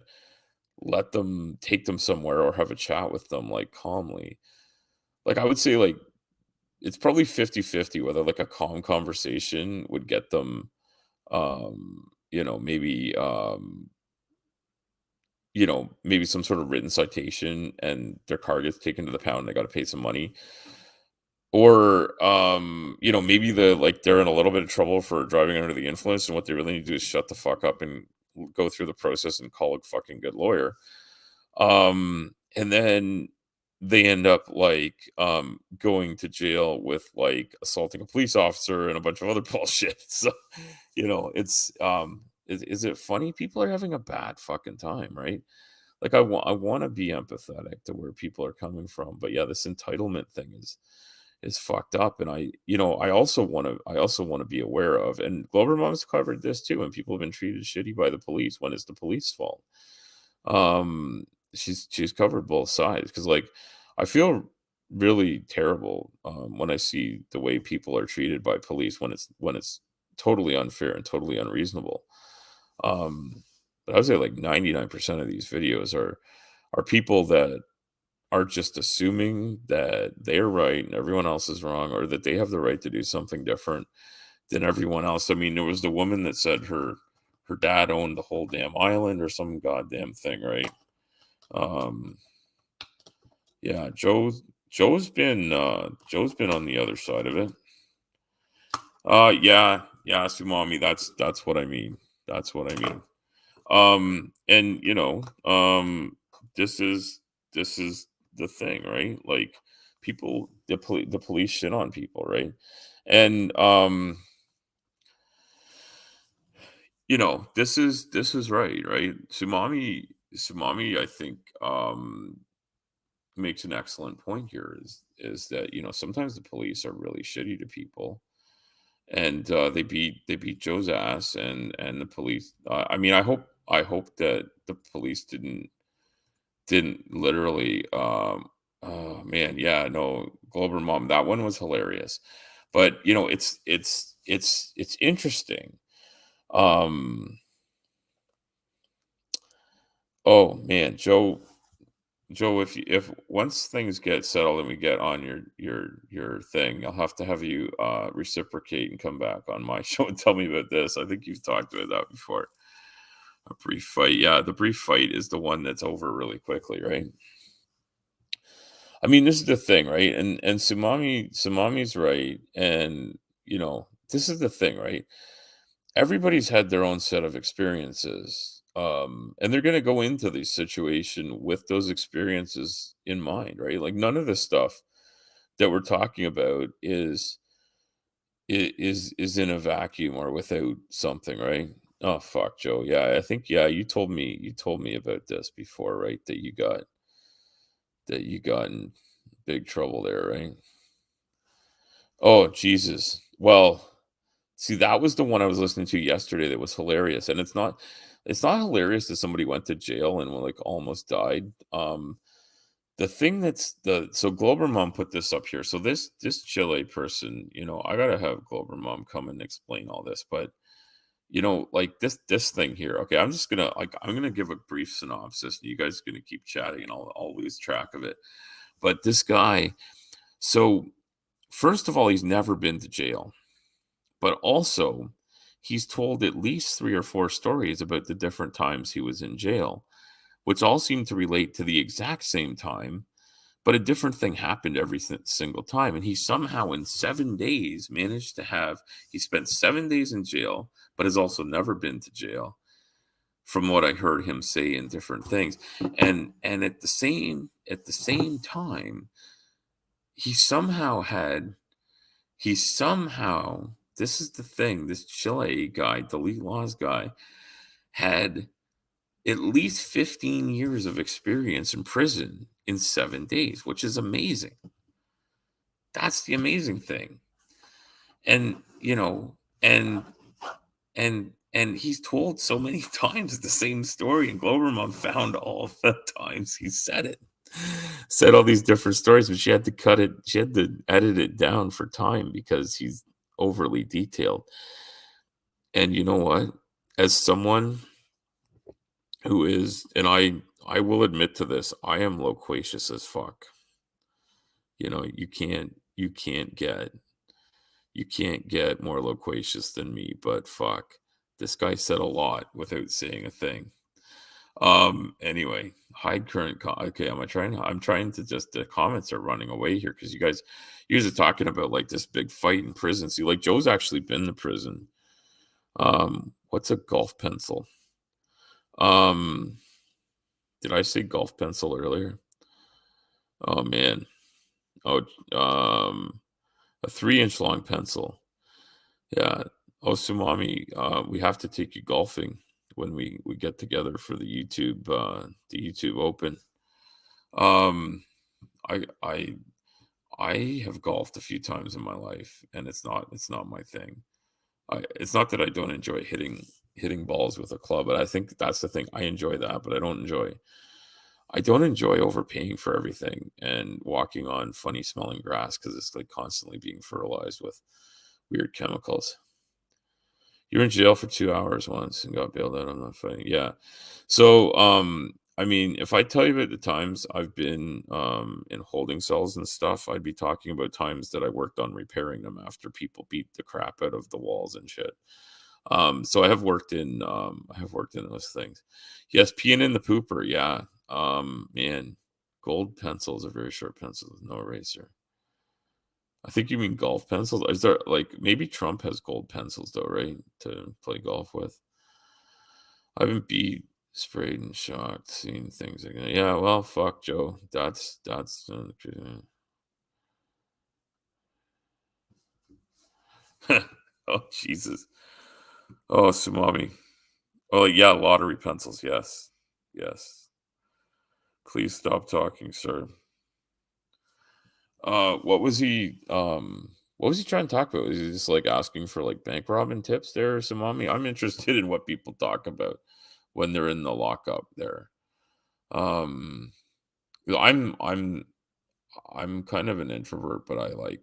S1: let them take them somewhere or have a chat with them like calmly. Like I would say like it's probably 50-50 whether like a calm conversation would get them, maybe, maybe some sort of written citation and their car gets taken to the pound, they got to pay some money. Or, maybe they're in a little bit of trouble for driving under the influence, and what they really need to do is shut the fuck up and go through the process and call a fucking good lawyer. And then they end up going to jail with like assaulting a police officer and a bunch of other bullshit. So, it's is it funny? People are having a bad fucking time, right? Like I want to be empathetic to where people are coming from, but yeah, this entitlement thing is fucked up. And I also want to be aware of, and Glover Mom's covered this too, and people have been treated shitty by the police when it's the police fault. Um, she's covered both sides because like I feel really terrible when I see the way people are treated by police when it's totally unfair and totally unreasonable. Um, but I would say like 99% of these videos are people that are just assuming that they're right and everyone else is wrong, or that they have the right to do something different than everyone else. I mean, there was the woman that said her dad owned the whole damn island or some goddamn thing, right? Um, yeah, Joe's been on the other side of it. Yeah, Sumami, that's what I mean. That's what I mean. And this is the thing, right? Like the police shit on people, right? And this is right, right? Sumami, I think, makes an excellent point here, is that sometimes the police are really shitty to people, and they beat Joe's ass, and the police. I mean, I hope that the police didn't literally. Oh man, yeah, no, Glober Mom, that one was hilarious, but it's interesting. Um, oh man, Joe, if once things get settled and we get on your thing, I'll have to have you reciprocate and come back on my show and tell me about this. I think you've talked about that before. A brief fight. Yeah, the brief fight is the one that's over really quickly, right? I mean, this is the thing, right? And Sumami's right. And this is the thing, right? Everybody's had their own set of experiences. And they're gonna go into the situation with those experiences in mind, right? Like none of the stuff that we're talking about is in a vacuum or without something, right? Oh fuck, Joe. Yeah, I think yeah, you told me about this before, right? That you got in big trouble there, right? Oh, Jesus. Well, see, that was the one I was listening to yesterday that was hilarious, and it's not hilarious that somebody went to jail and, like, almost died. The thing that's the so Glober Mom put this up here. So this Chile person, I gotta have Glober Mom come and explain all this, but, like, this thing here, okay, I'm gonna give a brief synopsis, and you guys are gonna keep chatting, and I'll lose track of it. But this guy, so, first of all, he's never been to jail. But also, he's told at least 3 or 4 stories about the different times he was in jail, which all seem to relate to the exact same time, but a different thing happened every single time, and he somehow in 7 days managed to have he spent 7 days in jail, but has also never been to jail, from what I heard him say in different things, and at the same time, he somehow had he somehow this is the thing, this Chile guy, Delete Laws guy, had at least 15 years of experience in prison in 7 days, which is amazing. That's the amazing thing. And, and he's told so many times the same story, and Globerman found all the times he said it. Said all these different stories, but she had to edit it down for time because he's overly detailed. And you know what? As someone who is, and I will admit to this, I am loquacious as fuck. You can't get more loquacious than me, but fuck. This guy said a lot without saying a thing. Anyway, hide current okay, I'm trying to just the comments are running away here because you guys are talking about like this big fight in prison. See, like Joe's actually been to prison. What's a golf pencil? Um, did I say golf pencil earlier? Oh man. Oh, a 3-inch long pencil. Yeah. Oh, Sumami, we have to take you golfing when we get together for the YouTube Open. Um, I I have golfed a few times in my life, and it's not my thing. It's not that I don't enjoy hitting balls with a club, but I think that's the thing. I enjoy that, but I don't enjoy overpaying for everything and walking on funny smelling grass because it's like constantly being fertilized with weird chemicals. You were in jail for 2 hours once and got bailed out. I'm not fighting. Yeah. So, I mean, if I tell you about the times I've been in holding cells and stuff, I'd be talking about times that I worked on repairing them after people beat the crap out of the walls and shit. So I have worked in those things. Yes, peeing in the pooper. Yeah. Man, gold pencils are very short pencils with no eraser. I think you mean golf pencils. Is there like maybe Trump has gold pencils though, right? To play golf with. I've been beat, sprayed, and shocked, seeing things again. Yeah, well, fuck, Joe. That's. Oh Jesus. Oh Sumami. Oh yeah, lottery pencils. Yes, yes. Please stop talking, sir. What was he? What was he trying to talk about? Was he just like asking for like bank robbing tips there, or Sumami? I'm interested in what people talk about when they're in the lockup there. Um, you know, I'm kind of an introvert, but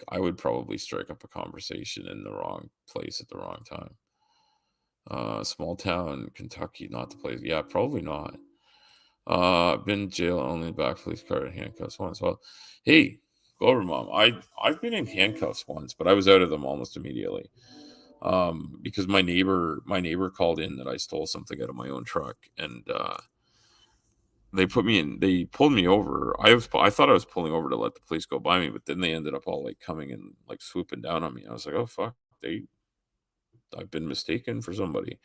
S1: I would probably strike up a conversation in the wrong place at the wrong time. Small town, Kentucky, not the place. Yeah, probably not. Been in jail only back police car and handcuffs once. Well, hey, Glover Mom, I've been in handcuffs once, but I was out of them almost immediately. Because my neighbor called in that I stole something out of my own truck, and they pulled me over. I thought I was pulling over to let the police go by me, but then they ended up all like coming and like swooping down on me. I was like, oh fuck, I've been mistaken for somebody.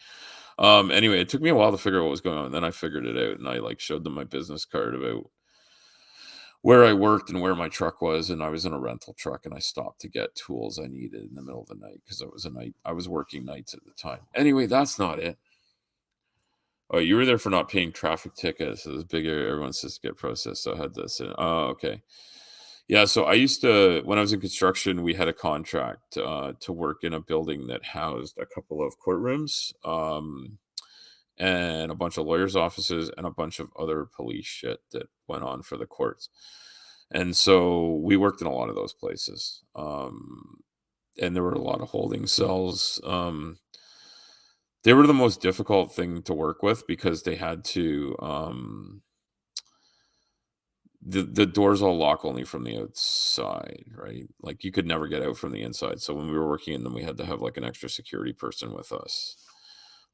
S1: Anyway, it took me a while to figure out what was going on. And then I figured it out, and I like showed them my business card about where I worked and where my truck was, and I was in a rental truck, and I stopped to get tools I needed in the middle of the night because I was working nights at the time. Anyway, that's not it. Oh, you were there for not paying traffic tickets. It was bigger. Everyone says to get processed, so I had this. Oh, okay. Yeah, so I used to when I was in construction, we had a contract, to work in a building that housed a couple of courtrooms, and a bunch of lawyers' offices and a bunch of other police shit that went on for the courts. And so we worked in a lot of those places. And there were a lot of holding cells. They were the most difficult thing to work with because they had to the doors all lock only from the outside, right? Like you could never get out from the inside. So when we were working in them, we had to have like an extra security person with us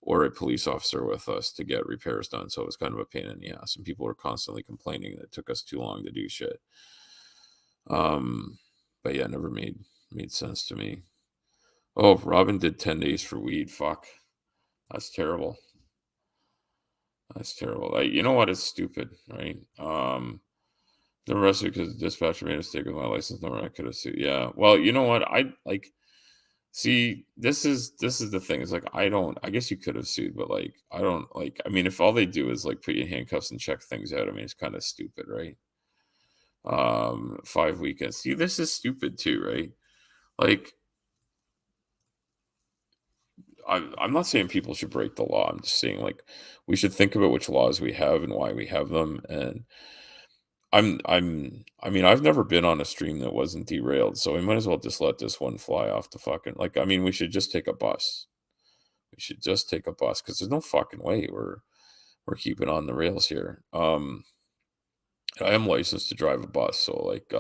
S1: or a police officer with us to get repairs done. So it was kind of a pain in the ass. And people were constantly complaining that it took us too long to do shit. Um, but yeah, it never made sense to me. Oh, Robin did 10 days for weed. Fuck. That's terrible. That's terrible. Like, you know what? It's stupid, right? The rest of it because the dispatcher made a mistake with my license number. I could have sued. Yeah. Well, you know what? I like see this is the thing. It's like I guess you could have sued, but like I don't like I mean if all they do is like put you in handcuffs and check things out, I mean it's kind of stupid, right? 5 weekends. See, this is stupid too, right? Like I'm not saying people should break the law. I'm just saying like we should think about which laws we have and why we have them. And I mean, I've never been on a stream that wasn't derailed, so we might as well just let this one fly off the fucking like, I mean, we should just take a bus. We should just take a bus because there's no fucking way we're keeping on the rails here. I am licensed to drive a bus, so like,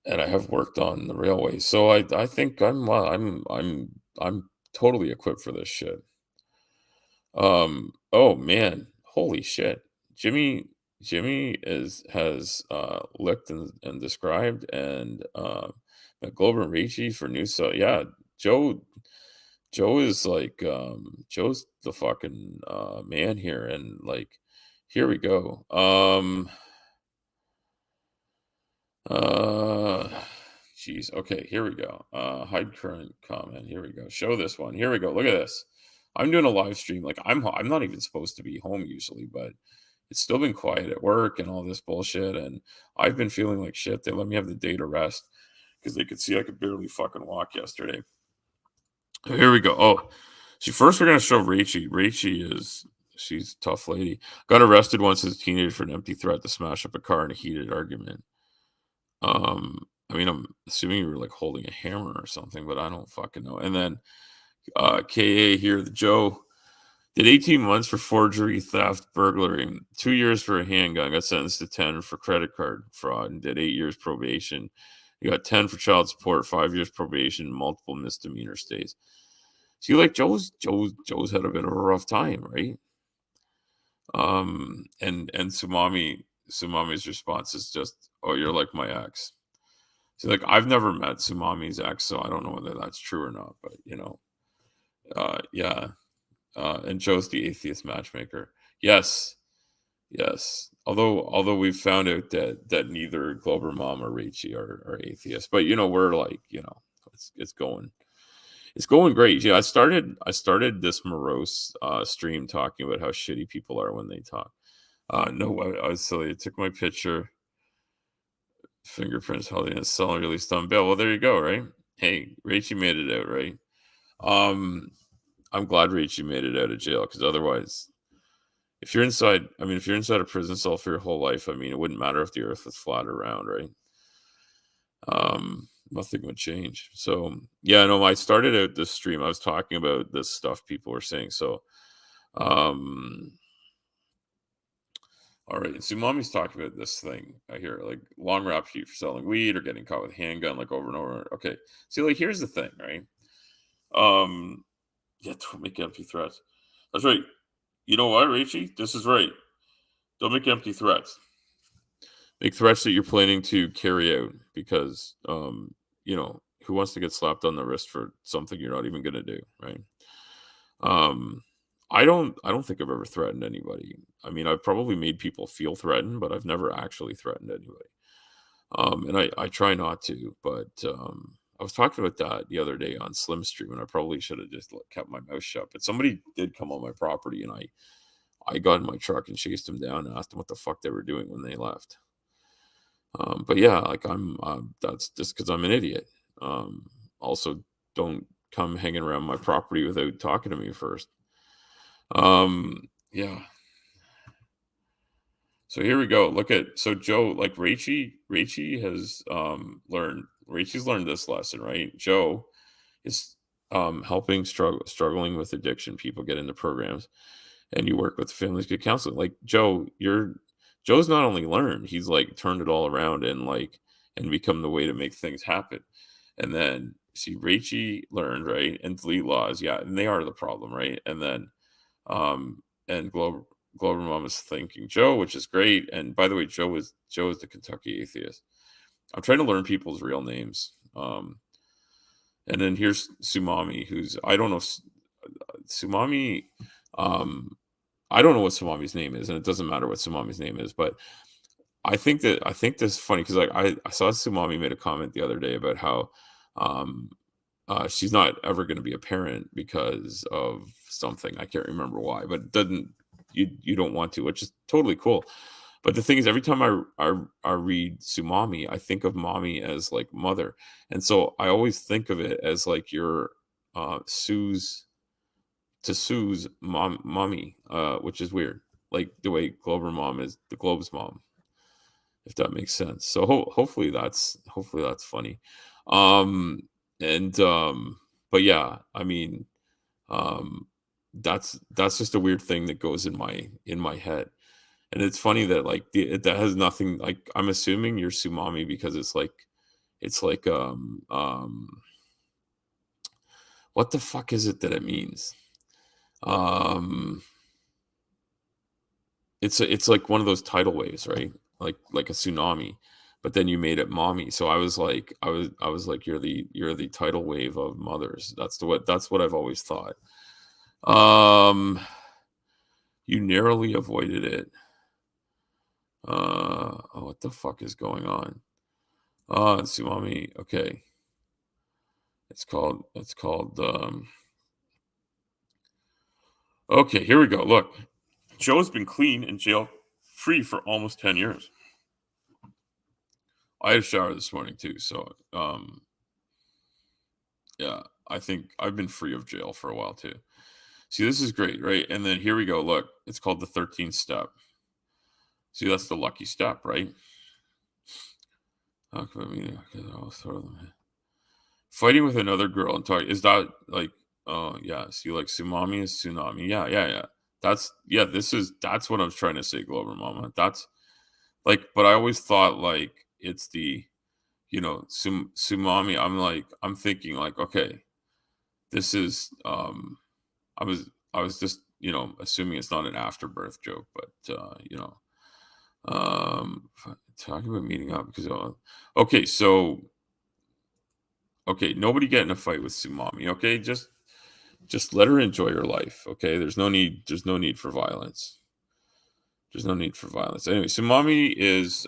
S1: and I have worked on the railway, so I think I'm totally equipped for this shit. Oh man, holy shit. Jimmy licked and described and McGlover and Ricci for new so yeah, Joe is like Joe's the fucking man here and like here we go. Uh Jeez. Okay, here we go. Hide current comment. Here we go. Show this one. Here we go. Look at this. I'm doing a live stream. Like I'm not even supposed to be home usually, but it's still been quiet at work and all this bullshit. And I've been feeling like shit. They let me have the day to rest because they could see I could barely fucking walk yesterday. Here we go. Oh, see, first we're gonna show Rachie. She's a tough lady. Got arrested once as a teenager for an empty threat to smash up a car in a heated argument. I mean, I'm assuming you were like holding a hammer or something, but I don't fucking know. And then KA here, the Joe did 18 months for forgery, theft, burglary, 2 years for a handgun, got sentenced to 10 for credit card fraud, and did 8 years probation. You got 10 for child support, 5 years probation, multiple misdemeanor stays. See, like Joe's had a bit of a rough time, right? And Sumami's response is just, "Oh, you're like my ex." See, like I've never met Sumami's ex, so I don't know whether that's true or not. But yeah. And Joe's the atheist matchmaker. Yes, yes. Although we've found out that neither Glober Mom or Ricci are atheists, but we're like it's going great. Yeah, I started this morose stream talking about how shitty people are when they talk. No, I was silly. I took my picture, fingerprints held in a cell and released on bail. Well, there you go, right? Hey, Rachie made it out, right? Um, I'm glad Rachie made it out of jail because otherwise, if you're inside a prison cell for your whole life, I mean, it wouldn't matter if the earth was flat or round, right? Nothing would change. So yeah, no, I started out this stream. I was talking about this stuff people were saying. So, um, all right. So mommy's talking about this thing I hear, like long rap sheet for selling weed or getting caught with handgun, like over and over. Okay. See, like here's the thing, right? Yeah, don't make empty threats. That's right. You know what, Rachie? This is right. Don't make empty threats. Make threats that you're planning to carry out because who wants to get slapped on the wrist for something you're not even going to do, right? um I don't think I've ever threatened anybody. I mean, I've probably made people feel threatened, but I've never actually threatened anybody. And I try not to, but I was talking about that the other day on Slim Stream, and I probably should have just kept my mouth shut. But somebody did come on my property, and I got in my truck and chased them down and asked them what the fuck they were doing when they left. But yeah, like that's just because I'm an idiot. Also, don't come hanging around my property without talking to me first. Yeah. So here we go. Look at so Joe, like Rachie has Rachie's learned this lesson, right? Joe is helping struggling with addiction people get into programs, and you work with families get counseling. Like Joe's not only learned, he's like turned it all around and and become the way to make things happen. And then see Rachie learned, right? And delete laws, yeah, and they are the problem, right? And then and Glover Mom is thanking Joe, which is great. And by the way, Joe is the Kentucky atheist. I'm trying to learn people's real names. And then here's Sumami, who's I don't know Sumami. I don't know what Sumami's name is, and it doesn't matter what Sumami's name is, but I think this is funny because like I saw Sumami made a comment the other day about how um she's not ever going to be a parent because of something. I can't remember why, but it doesn't you don't want to, which is totally cool. But the thing is, every time I read Sumami, I think of mommy as like mother, and so I always think of it as like your Sue's mommy, which is weird, like the way Glover mom is the Globe's mom, if that makes sense. So hopefully that's funny. Um, and but yeah, I mean, um, that's just a weird thing that goes in my head. And it's funny that that has nothing like I'm assuming you're Sumami because it's like what the fuck is it that it means? Um it's like one of those tidal waves, right? Like a tsunami, but then you made it mommy. So I was like you're the tidal wave of mothers. That's what I've always thought. Um you narrowly avoided it. Oh, what the fuck is going on? Tsunami. Okay. It's called okay, here we go. Look. Joe's been clean and jail free for almost 10 years. I had a shower this morning too, so yeah, I think I've been free of jail for a while too. See, this is great, right? And then here we go. Look, it's called the 13th step. See, that's the lucky step, right? How come I mean, okay, I'll throw them in. Fighting with another girl and talking is that like oh yeah, see like tsunami is tsunami. Yeah. That's what I was trying to say, Glover Mama. That's like, but I always thought like it's the tsunami. I'm thinking like, okay, this is I was just assuming it's not an afterbirth joke, but talking about meeting up because okay, so okay, nobody get in a fight with Sumami. Okay, just let her enjoy her life. Okay, there's no need for violence. There's no need for violence. Anyway, Sumami is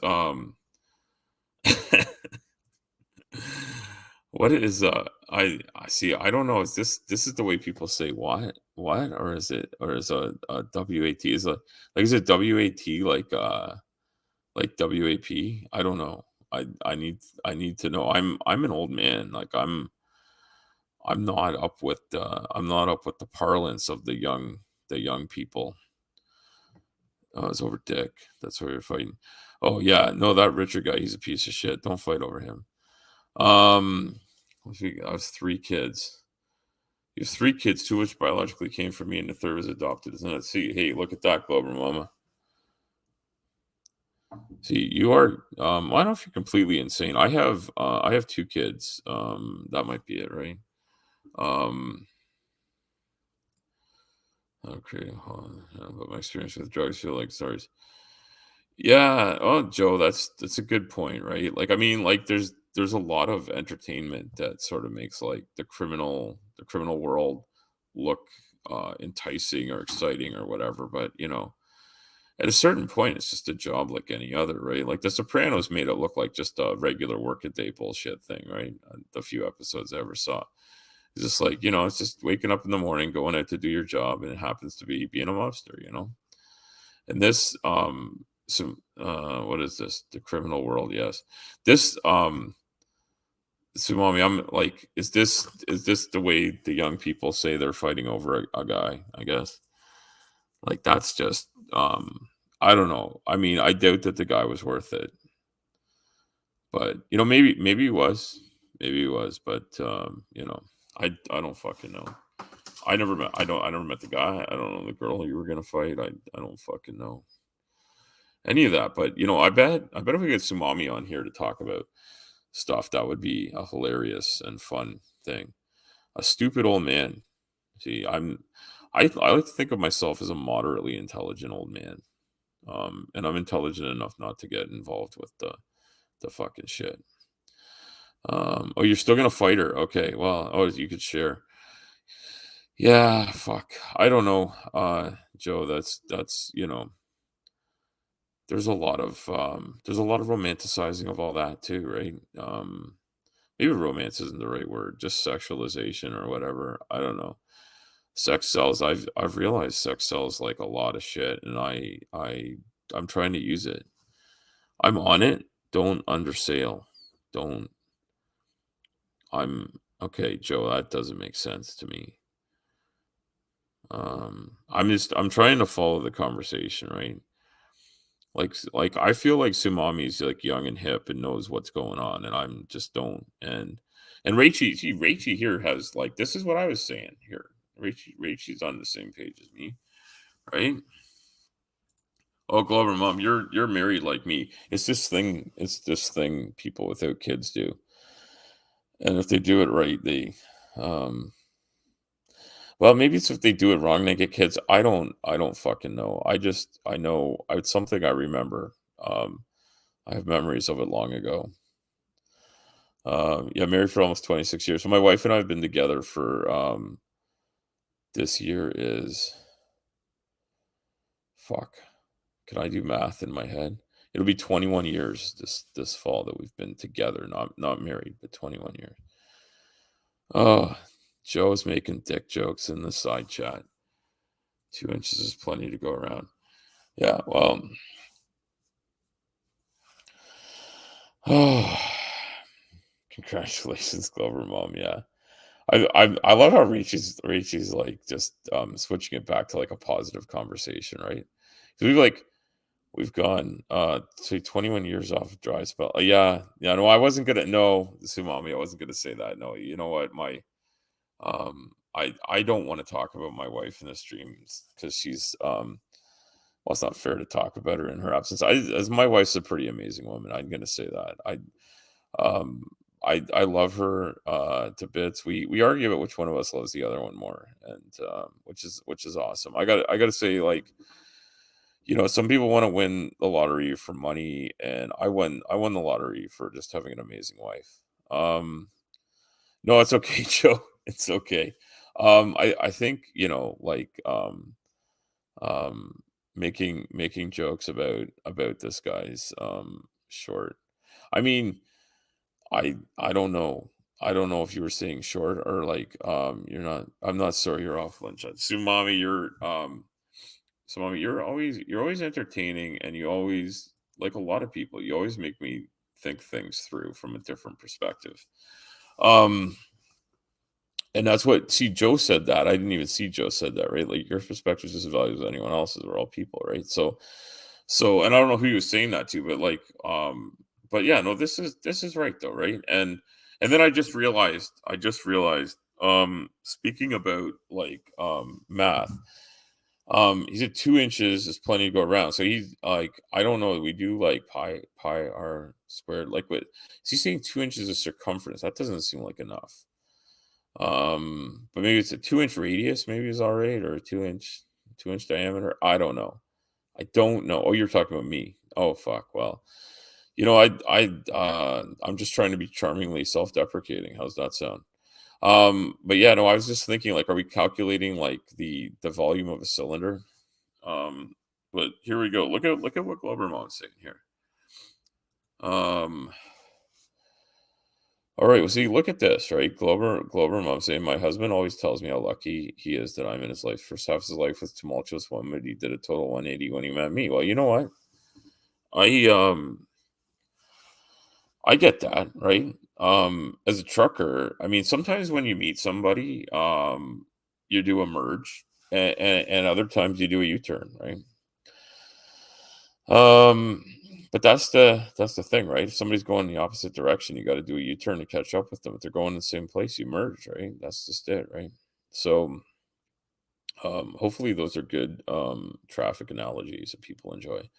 S1: what is I see I don't know, is this is the way people say what or is it or is a WAT is like is it WAT like WAP? I don't know. I need to know. I'm an old man. Like I'm not up with the parlance of the young people. Oh, it's over Dick. That's why you're fighting. Oh yeah, no, that Richard guy, he's a piece of shit. Don't fight over him. Let's see, I have 3 kids. You have 3 kids, 2 which biologically came from me, and the third was adopted, isn't it? See, hey, look at that, Glover Mama. See, you are. I don't know if you're completely insane. I have 2 kids. That might be it, right? Um, okay. Hold on. But my experience with drugs feel like SARS. Yeah. Oh, Joe, that's a good point, right? Like, I mean, like, there's a lot of entertainment that sort of makes like the criminal world look enticing or exciting or whatever. But at a certain point, it's just a job like any other, right? Like The Sopranos made it look like just a regular workaday bullshit thing, right? The few episodes I ever saw. It's just like, it's just waking up in the morning, going out to do your job, and it happens to be being a mobster. And this some what is this? The criminal world, yes. This Sumami, I'm like, is this the way the young people say they're fighting over a guy, I guess? Like that's just I don't know. I mean, I doubt that the guy was worth it. But maybe he was. Maybe he was, but I don't fucking know. I never met the guy. I don't know the girl you were gonna fight. I don't fucking know any of that. But I bet if we get Sumami on here to talk about stuff, that would be a hilarious and fun thing. A stupid old man. See, I like to think of myself as a moderately intelligent old man. And I'm intelligent enough not to get involved with the fucking shit. Oh, you're still gonna fight her? Okay, well, oh, you could share. Yeah, fuck. I don't know, Joe. That's there's a lot of romanticizing of all that too, right? Maybe romance isn't the right word, just sexualization or whatever. I don't know. Sex sells. I've realized sex sells like a lot of shit, and I'm trying to use it. I'm on it. Don't undersale. Don't. Okay, Joe. That doesn't make sense to me. I'm trying to follow the conversation, right? Like I feel like Sumami's like young and hip and knows what's going on, and I'm just don't. And Rachie here has like this is what I was saying here. Rachie's on the same page as me, right? Oh, Glover, mom, you're married like me. It's this thing people without kids do, and if they do it right, um, well, maybe it's if they do it wrong, they get kids. I don't fucking know. I know it's something I remember. I have memories of it long ago. Yeah, married for almost 26 years. So my wife and I have been together for this year is fuck. Can I do math in my head? It'll be 21 years this fall that we've been together, not married, but 21 years. Oh, Joe's making dick jokes in the side chat. 2 inches is plenty to go around. Yeah, well, oh, congratulations, Glover mom. Yeah, I love how Ricci's like just switching it back to like a positive conversation, right? 'Cause we've gone say 21 years off of dry spell. Yeah, no, I wasn't gonna no, Sumami, I wasn't gonna say that. No, you know what? I don't want to talk about my wife in the streams because she's well, it's not fair to talk about her in her absence. As my wife's a pretty amazing woman. I'm gonna say that. Um I love her to bits. We argue about which one of us loves the other one more, and which is awesome. I gotta say, like, some people want to win the lottery for money, and I won the lottery for just having an amazing wife. No, it's okay, Joe. It's okay. I think, like um making jokes about this guy's short. I mean, I don't know. I don't know if you were saying short or like you're not. I'm not sorry you're off lunch. Sumami, you're always entertaining, and you always, like a lot of people, you always make me think things through from a different perspective. Um and that's what, see, Joe said that. I didn't even see Joe said that, right? Like your perspective is just as valuable as anyone else's. We're all people, right? So and I don't know who he was saying that to, but like but yeah, no, this is right though, right? And then I just realized speaking about like math, he said 2 inches is plenty to go around. So he's like, I don't know, we do like pi r squared, like what is he saying? 2 inches of circumference, that doesn't seem like enough. But maybe it's a 2 inch radius, maybe is all right, or a 2 inch diameter. I don't know. I don't know. Oh, you're talking about me. Oh fuck. Well, I'm just trying to be charmingly self-deprecating. How's that sound? But yeah, no, I was just thinking, like, are we calculating like the volume of a cylinder? But here we go. Look at what Glover Mom's saying here. Um, all right, well, see, look at this, right? Glover Mom saying, my husband always tells me how lucky he is that I'm in his life. First half of his life was tumultuous one, but he did a total 180 when he met me. Well, you know what? I I get that, right? As a trucker, I mean, sometimes when you meet somebody, you do a merge, and other times you do a U-turn, right? Um, but that's the thing, right? If somebody's going the opposite direction, you got to do a U-turn to catch up with them. If they're going the same place, you merge, right? That's just it, right? So, hopefully, those are good traffic analogies that people enjoy.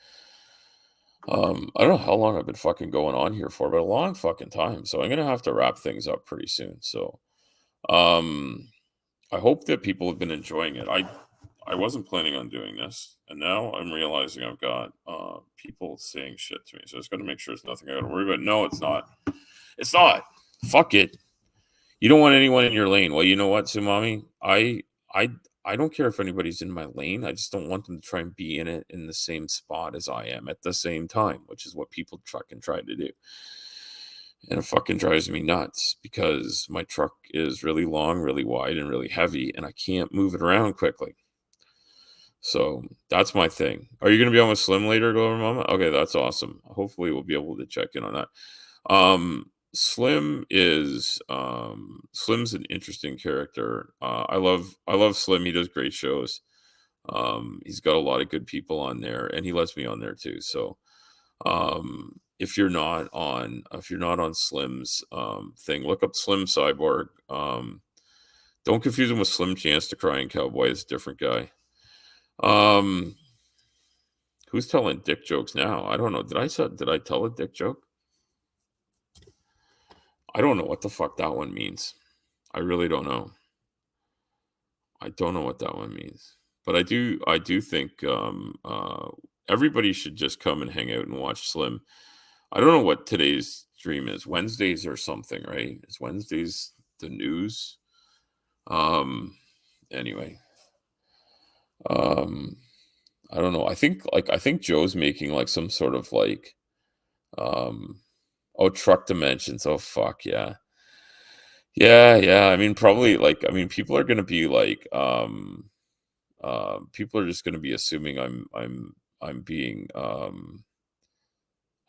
S1: I don't know how long I've been fucking going on here for, but a long fucking time. So I'm gonna have to wrap things up pretty soon. So, um, I hope that people have been enjoying it. I wasn't planning on doing this, and now I'm realizing I've got people saying shit to me. So it's got to make sure it's nothing I got to worry about. No, it's not. It's not. Fuck it. You don't want anyone in your lane. Well, you know what, Sumami? I I don't care if anybody's in my lane. I just don't want them to try and be in it in the same spot as I am at the same time, which is what people fucking try to do. And it fucking drives me nuts because my truck is really long, really wide, and really heavy, and I can't move it around quickly. So that's my thing. Are you going to be on with Slim later, Glover Mama? Okay, that's awesome. Hopefully, we'll be able to check in on that. Slim's an interesting character. I love Slim. He does great shows. He's got a lot of good people on there, and he lets me on there too. So if you're not on Slim's thing, look up Slim Cyborg. Don't confuse him with Slim Chance the Crying Cowboy. It's a different guy. Um, who's telling dick jokes now? I don't know. Did I tell a dick joke? I don't know what the fuck that one means. I really don't know. I don't know what that one means. But I do think everybody should just come and hang out and watch Slim. I don't know what today's stream is. Wednesdays or something, right? Is Wednesdays the news? Um anyway. Um I don't know. I think Joe's making like some sort of like um oh, truck dimensions. Oh fuck yeah. Yeah, yeah. I mean probably like I mean people are gonna be like people are just gonna be assuming I'm being I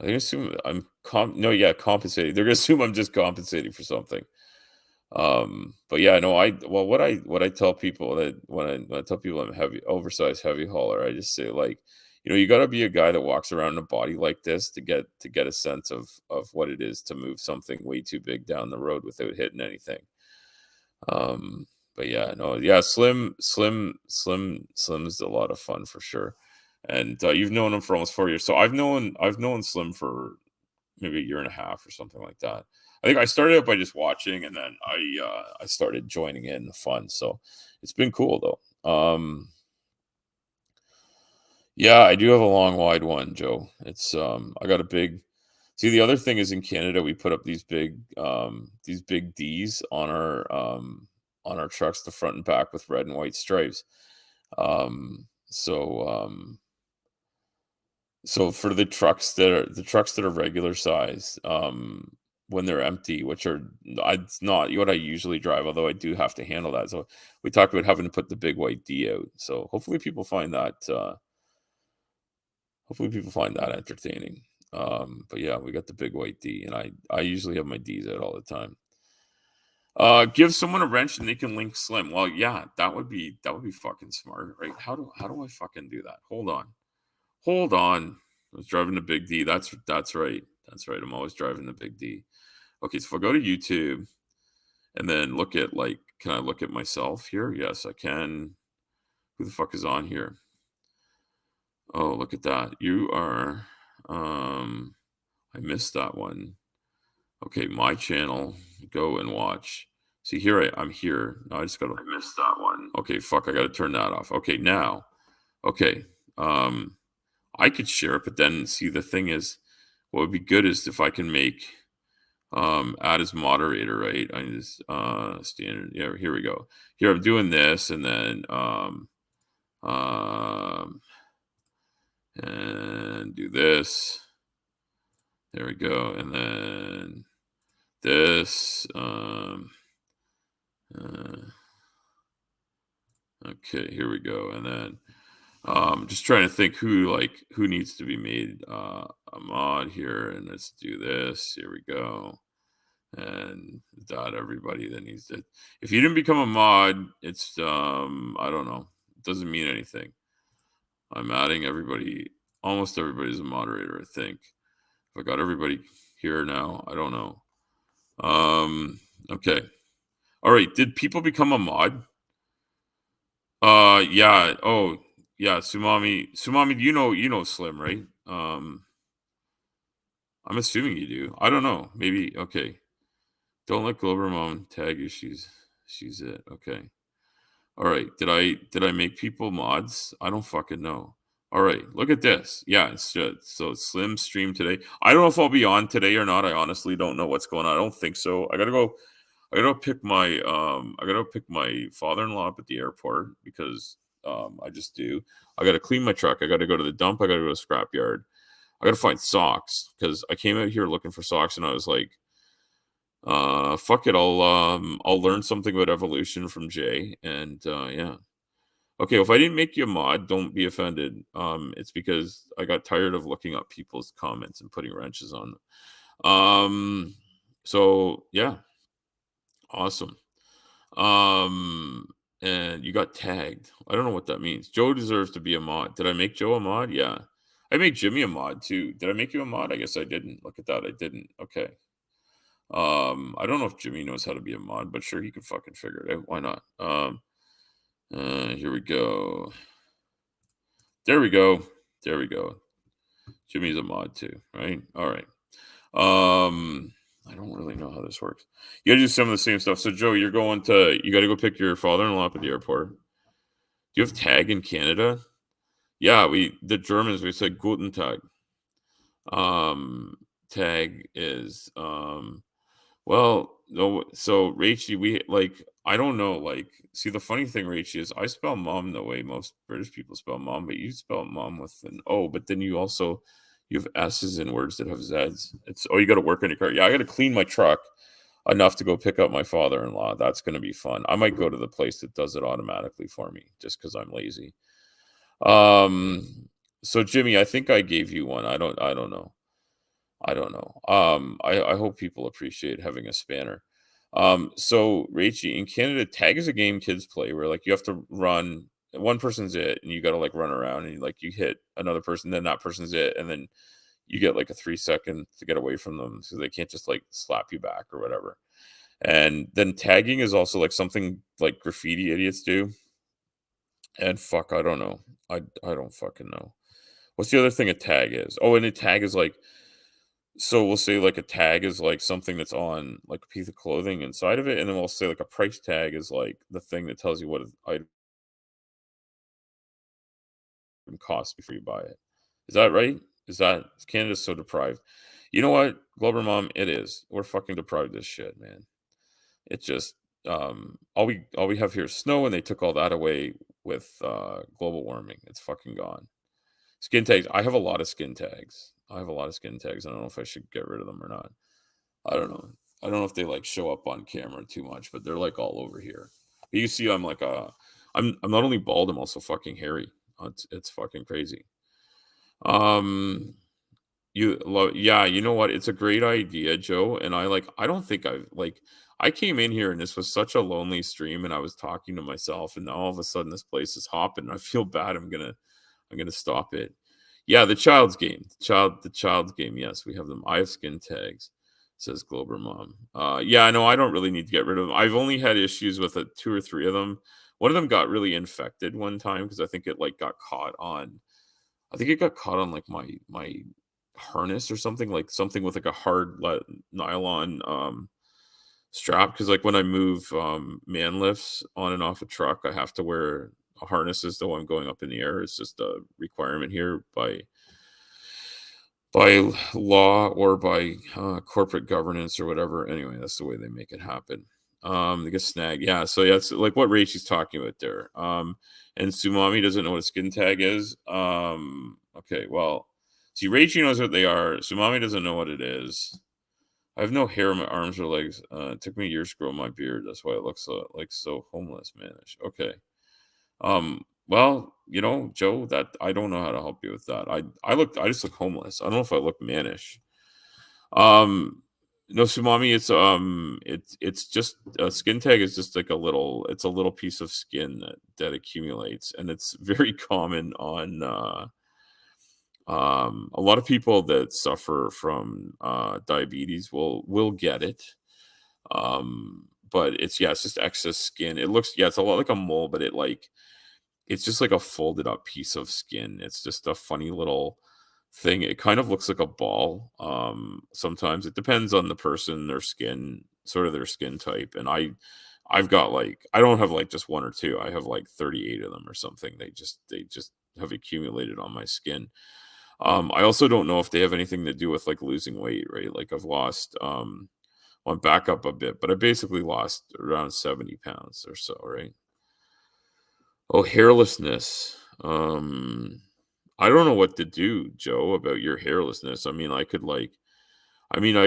S1: assume I'm no, yeah, compensating. They're gonna assume I'm just compensating for something. But yeah, no, well, what I tell people that when I tell people I'm heavy, oversized heavy hauler, I just say like, you got to be a guy that walks around in a body like this to get a sense of what it is to move something way too big down the road without hitting anything. But yeah, no, yeah, Slim's a lot of fun for sure. And you've known him for almost 4 years, so I've known Slim for maybe a year and a half or something like that. I think I started out by just watching, and then I started joining in the fun. So it's been cool though. Yeah, I do have a long wide one, Joe. It's I got a big. See, the other thing is in Canada we put up these big D's on our trucks, the front and back with red and white stripes. So for the trucks that are regular size, when they're empty, which are it's not what I usually drive, although I do have to handle that. So we talked about having to put the big white D out. So hopefully people find that entertaining. But yeah, we got the big white D, and I usually have my D's out all the time. Give someone a wrench and they can link Slim. Well, yeah, that would be fucking smart, right? How do I fucking do that? Hold on. Hold on. I was driving the big D. That's right. That's right. I'm always driving the big D. Okay, so if I go to YouTube and then look at like, can I look at myself here? Yes, I can. Who the fuck is on here? Oh, look at that. You are I missed that one. Okay, my channel. Go and watch. See here I'm here. Now I just gotta I missed that one. Okay, fuck, I gotta turn that off. Okay, now. Okay. I could share it, but then see the thing is, what would be good is if I can make add as moderator, right? I just standard. Yeah, here we go. Here I'm doing this, and then um and do this. There we go, and then this. Uh, okay, here we go, and then Just trying to think who needs to be made a mod here, and let's do this. Here we go. And dot everybody that needs to. If you didn't become a mod, it's I don't know. It doesn't mean anything. I'm adding everybody. Almost everybody's a moderator, I think. If I got everybody here now, I don't know. Okay. All right. Did people become a mod? Yeah. Oh, yeah. Sumami. You know Slim, right? I'm assuming you do. I don't know. Maybe. Okay. Don't let Glover Mom tag you. She's it. Okay. All right. Did I make people mods? I don't fucking know. All right. Look at this. Yeah. So Slim stream today. I don't know if I'll be on today or not. I honestly don't know what's going on. I don't think so. I gotta pick my father-in-law up at the airport because I just do. I gotta clean my truck. I gotta go to the dump. I gotta go to the scrapyard. I gotta find socks because I came out here looking for socks and I was like, fuck it, I'll learn something about evolution from Jay. And yeah. Okay, if I didn't make you a mod, don't be offended. It's because I got tired of looking up people's comments and putting wrenches on them. So yeah, awesome. Um, and you got tagged. I don't know what that means. Joe deserves to be a mod. Did I make Joe a mod? Yeah. I made Jimmy a mod too. Did I make you a mod? I guess I didn't. Look at that. I didn't. Okay. I don't know if Jimmy knows how to be a mod, but sure he can fucking figure it out. Why not? Here we go. There we go. There we go. Jimmy's a mod too, right? All right. I don't really know how this works. You gotta do some of the same stuff. So Joe, you gotta go pick your father-in-law up at the airport. Do you have tag in Canada? Yeah, the Germans we say Guten Tag. Tag is well, no, so Rachie, I don't know, see the funny thing, Rachie, is I spell mom the way most British people spell mom, but you spell mom with an O, but then you have S's in words that have Z's. You gotta work on your car. Yeah, I gotta clean my truck enough to go pick up my father-in-law. That's gonna be fun. I might go to the place that does it automatically for me just because I'm lazy. So Jimmy, I think I gave you one. I don't know. I don't know. I hope people appreciate having a spanner. So Rachie, in Canada, tag is a game kids play where like you have to run. One person's it, and you got to like run around, and like you hit another person, then that person's it, and then you get like a 3 second to get away from them, so they can't just like slap you back or whatever. And then tagging is also like something like graffiti idiots do. And fuck, I don't know. I don't fucking know. What's the other thing a tag is? Oh, and a tag is like so we'll say like a tag is like something that's on like a piece of clothing inside of it, and then we'll say like a price tag is like the thing that tells you what an item costs before you buy it. Is that right? Canada's so deprived? You know what, Glover Mom, it is. We're fucking deprived as shit, man. It just all we have here is snow, and they took all that away with global warming. It's fucking gone. Skin tags. I have a lot of skin tags. I have a lot of skin tags. I don't know if I should get rid of them or not. I don't know. I don't know if they like show up on camera too much, but they're like all over here. But you see, I'm not only bald, I'm also fucking hairy. It's fucking crazy. Um, yeah, you know what? It's a great idea, Joe. And I don't think I came in here and this was such a lonely stream, and I was talking to myself, and all of a sudden this place is hopping. And I feel bad. I'm gonna stop it. Yeah, the child's game. The child's game. Yes, we have them. I have skin tags, says Glober Mom. Yeah, I know I don't really need to get rid of them. I've only had issues with two or three of them. One of them got really infected one time because I think it like got caught on. I think it got caught on like my harness or something, like something with like a hard nylon strap. Because like when I move man lifts on and off a truck, I have to wear a harness as though I'm going up in the air. It's just a requirement here by law or by corporate governance or whatever. Anyway, that's the way they make it happen. They get snagged. Yeah, so yeah, it's like what Rachel's talking about there. And Sumami doesn't know what a skin tag is. Okay, well, see, Rachel knows what they are. Sumami doesn't know what it is. I have no hair on my arms or legs. It took me years to grow my beard. That's why it looks like so homeless, manish. Okay. Well, Joe, that I don't know how to help you with that. I just look homeless. I don't know if I look mannish. Um, no, Sumami, it's just a skin tag is just like it's a little piece of skin that accumulates, and it's very common on a lot of people that suffer from diabetes will get it. But it's just excess skin. It looks, yeah, it's a lot like a mole, but it's just like a folded up piece of skin. It's just a funny little thing. It kind of looks like a ball. Sometimes it depends on the person, their skin, sort of their skin type. And I've got like, I don't have like just one or two. I have like 38 of them or something. They just have accumulated on my skin. I also don't know if they have anything to do with like losing weight, right? Like I've lost went back up a bit, but I basically lost around 70 pounds or so, right? Oh, hairlessness. I don't know what to do, Joe, about your hairlessness. I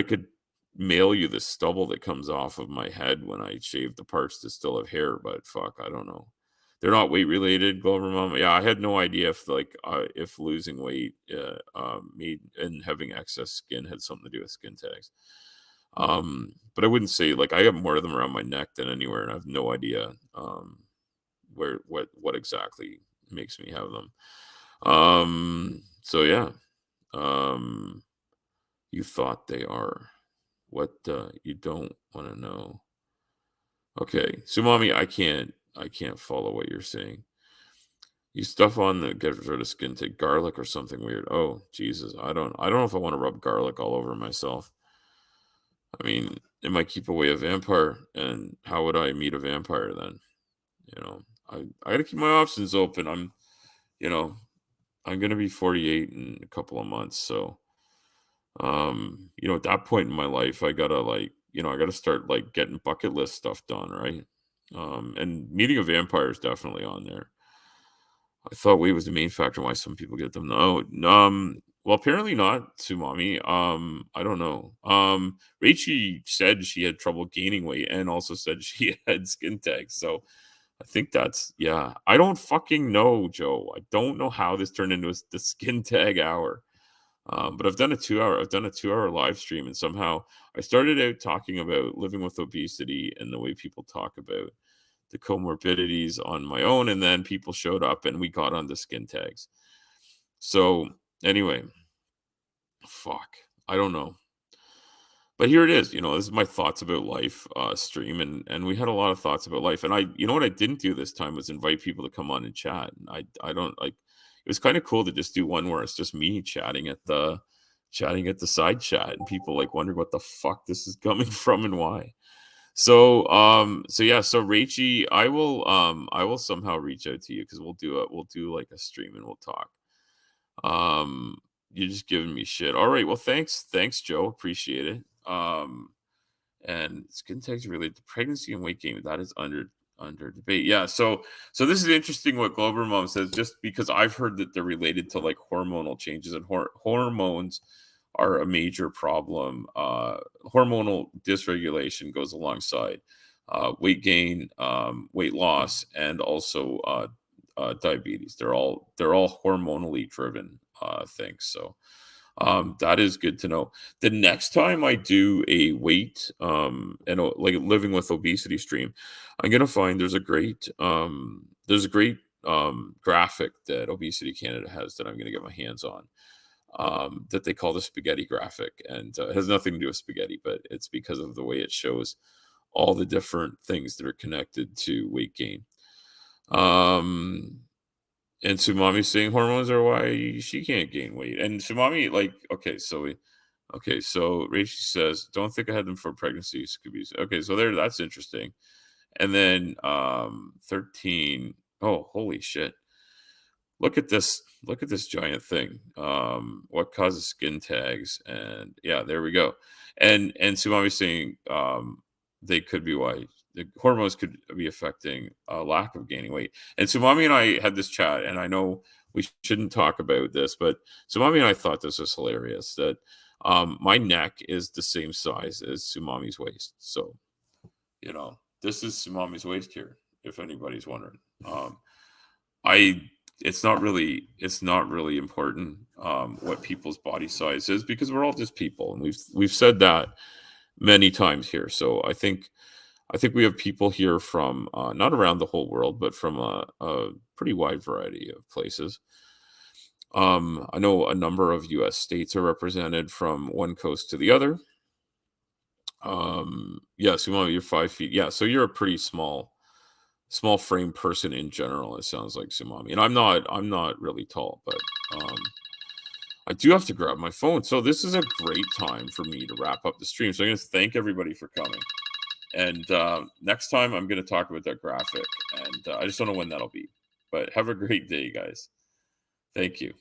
S1: could mail you the stubble that comes off of my head when I shave the parts that still have hair, but fuck, I don't know. They're not weight related, Glover Mom. Yeah, I had no idea if losing weight made and having excess skin had something to do with skin tags. But I wouldn't say like I have more of them around my neck than anywhere, and I have no idea where what exactly makes me have them. So yeah. Um, you thought they are what you don't want to know. Okay, so mommy, I can't follow what you're saying. You stuff on the get rid of skin take garlic or something weird. Oh Jesus, I don't know if I want to rub garlic all over myself. I mean, it might keep away a vampire, and how would I meet a vampire then? You know, I got to keep my options open. You know, I'm gonna be 48 in a couple of months, so at that point in my life, I gotta start like getting bucket list stuff done, right? And meeting a vampire is definitely on there. I thought weight was the main factor why some people get them. No, well, apparently not, Tsumami. I don't know. Raichi said she had trouble gaining weight and also said she had skin tags. So I think that's, yeah. I don't fucking know, Joe. I don't know how this turned into the skin tag hour. But I've done a 2 hour live stream, and somehow I started out talking about living with obesity and the way people talk about the comorbidities on my own, and then people showed up and we got on the skin tags. So anyway, fuck, I don't know. But here it is, this is my thoughts about life stream, and we had a lot of thoughts about life. And what I didn't do this time was invite people to come on and chat. And I don't like, it was kind of cool to just do one where it's just me chatting at the side chat, and people like wonder what the fuck this is coming from and why. So yeah, so Rachie, I will somehow reach out to you because we'll do like a stream and we'll talk. Um, you're just giving me shit. All right. Well, thanks, Joe. Appreciate it. And skin tags related to pregnancy and weight gain. That is under debate. Yeah. So this is interesting what Glover Mom says, just because I've heard that they're related to like hormonal changes, and hormones are a major problem. Hormonal dysregulation goes alongside weight gain, weight loss, and also diabetes. They're all hormonally driven things. So that is good to know. The next time I do a weight and like living with obesity stream, I'm gonna find there's a great graphic that Obesity Canada has that I'm gonna get my hands on. That they call the spaghetti graphic, and it has nothing to do with spaghetti, but it's because of the way it shows all the different things that are connected to weight gain. Um, and Sumami's saying hormones are why she can't gain weight. And Sumami, like, so Rachel says, don't think I had them for pregnancies. Could be okay. So that's interesting. And then 13. Oh, holy shit. Look at this giant thing. What causes skin tags? And yeah, there we go. And Sumami's saying they could be why the hormones could be affecting a lack of gaining weight. And Sumami and I had this chat, and I know we shouldn't talk about this, but Sumami and I thought this was hilarious that my neck is the same size as Sumami's waist. So, this is Sumami's waist here, if anybody's wondering. I it's not really important what people's body size is, because we're all just people, and we've said that many times here. So I think we have people here from not around the whole world, but from a pretty wide variety of places. I know a number of U.S. states are represented from one coast to the other. Yeah, so you're 5 feet. Yeah, so you're a pretty small frame person in general. It sounds like, Sumami, and I'm not really tall, but um, I do have to grab my phone. So this is a great time for me to wrap up the stream. So I'm going to thank everybody for coming. And next time I'm going to talk about that graphic, and I just don't know when that'll be. But have a great day, guys. Thank you.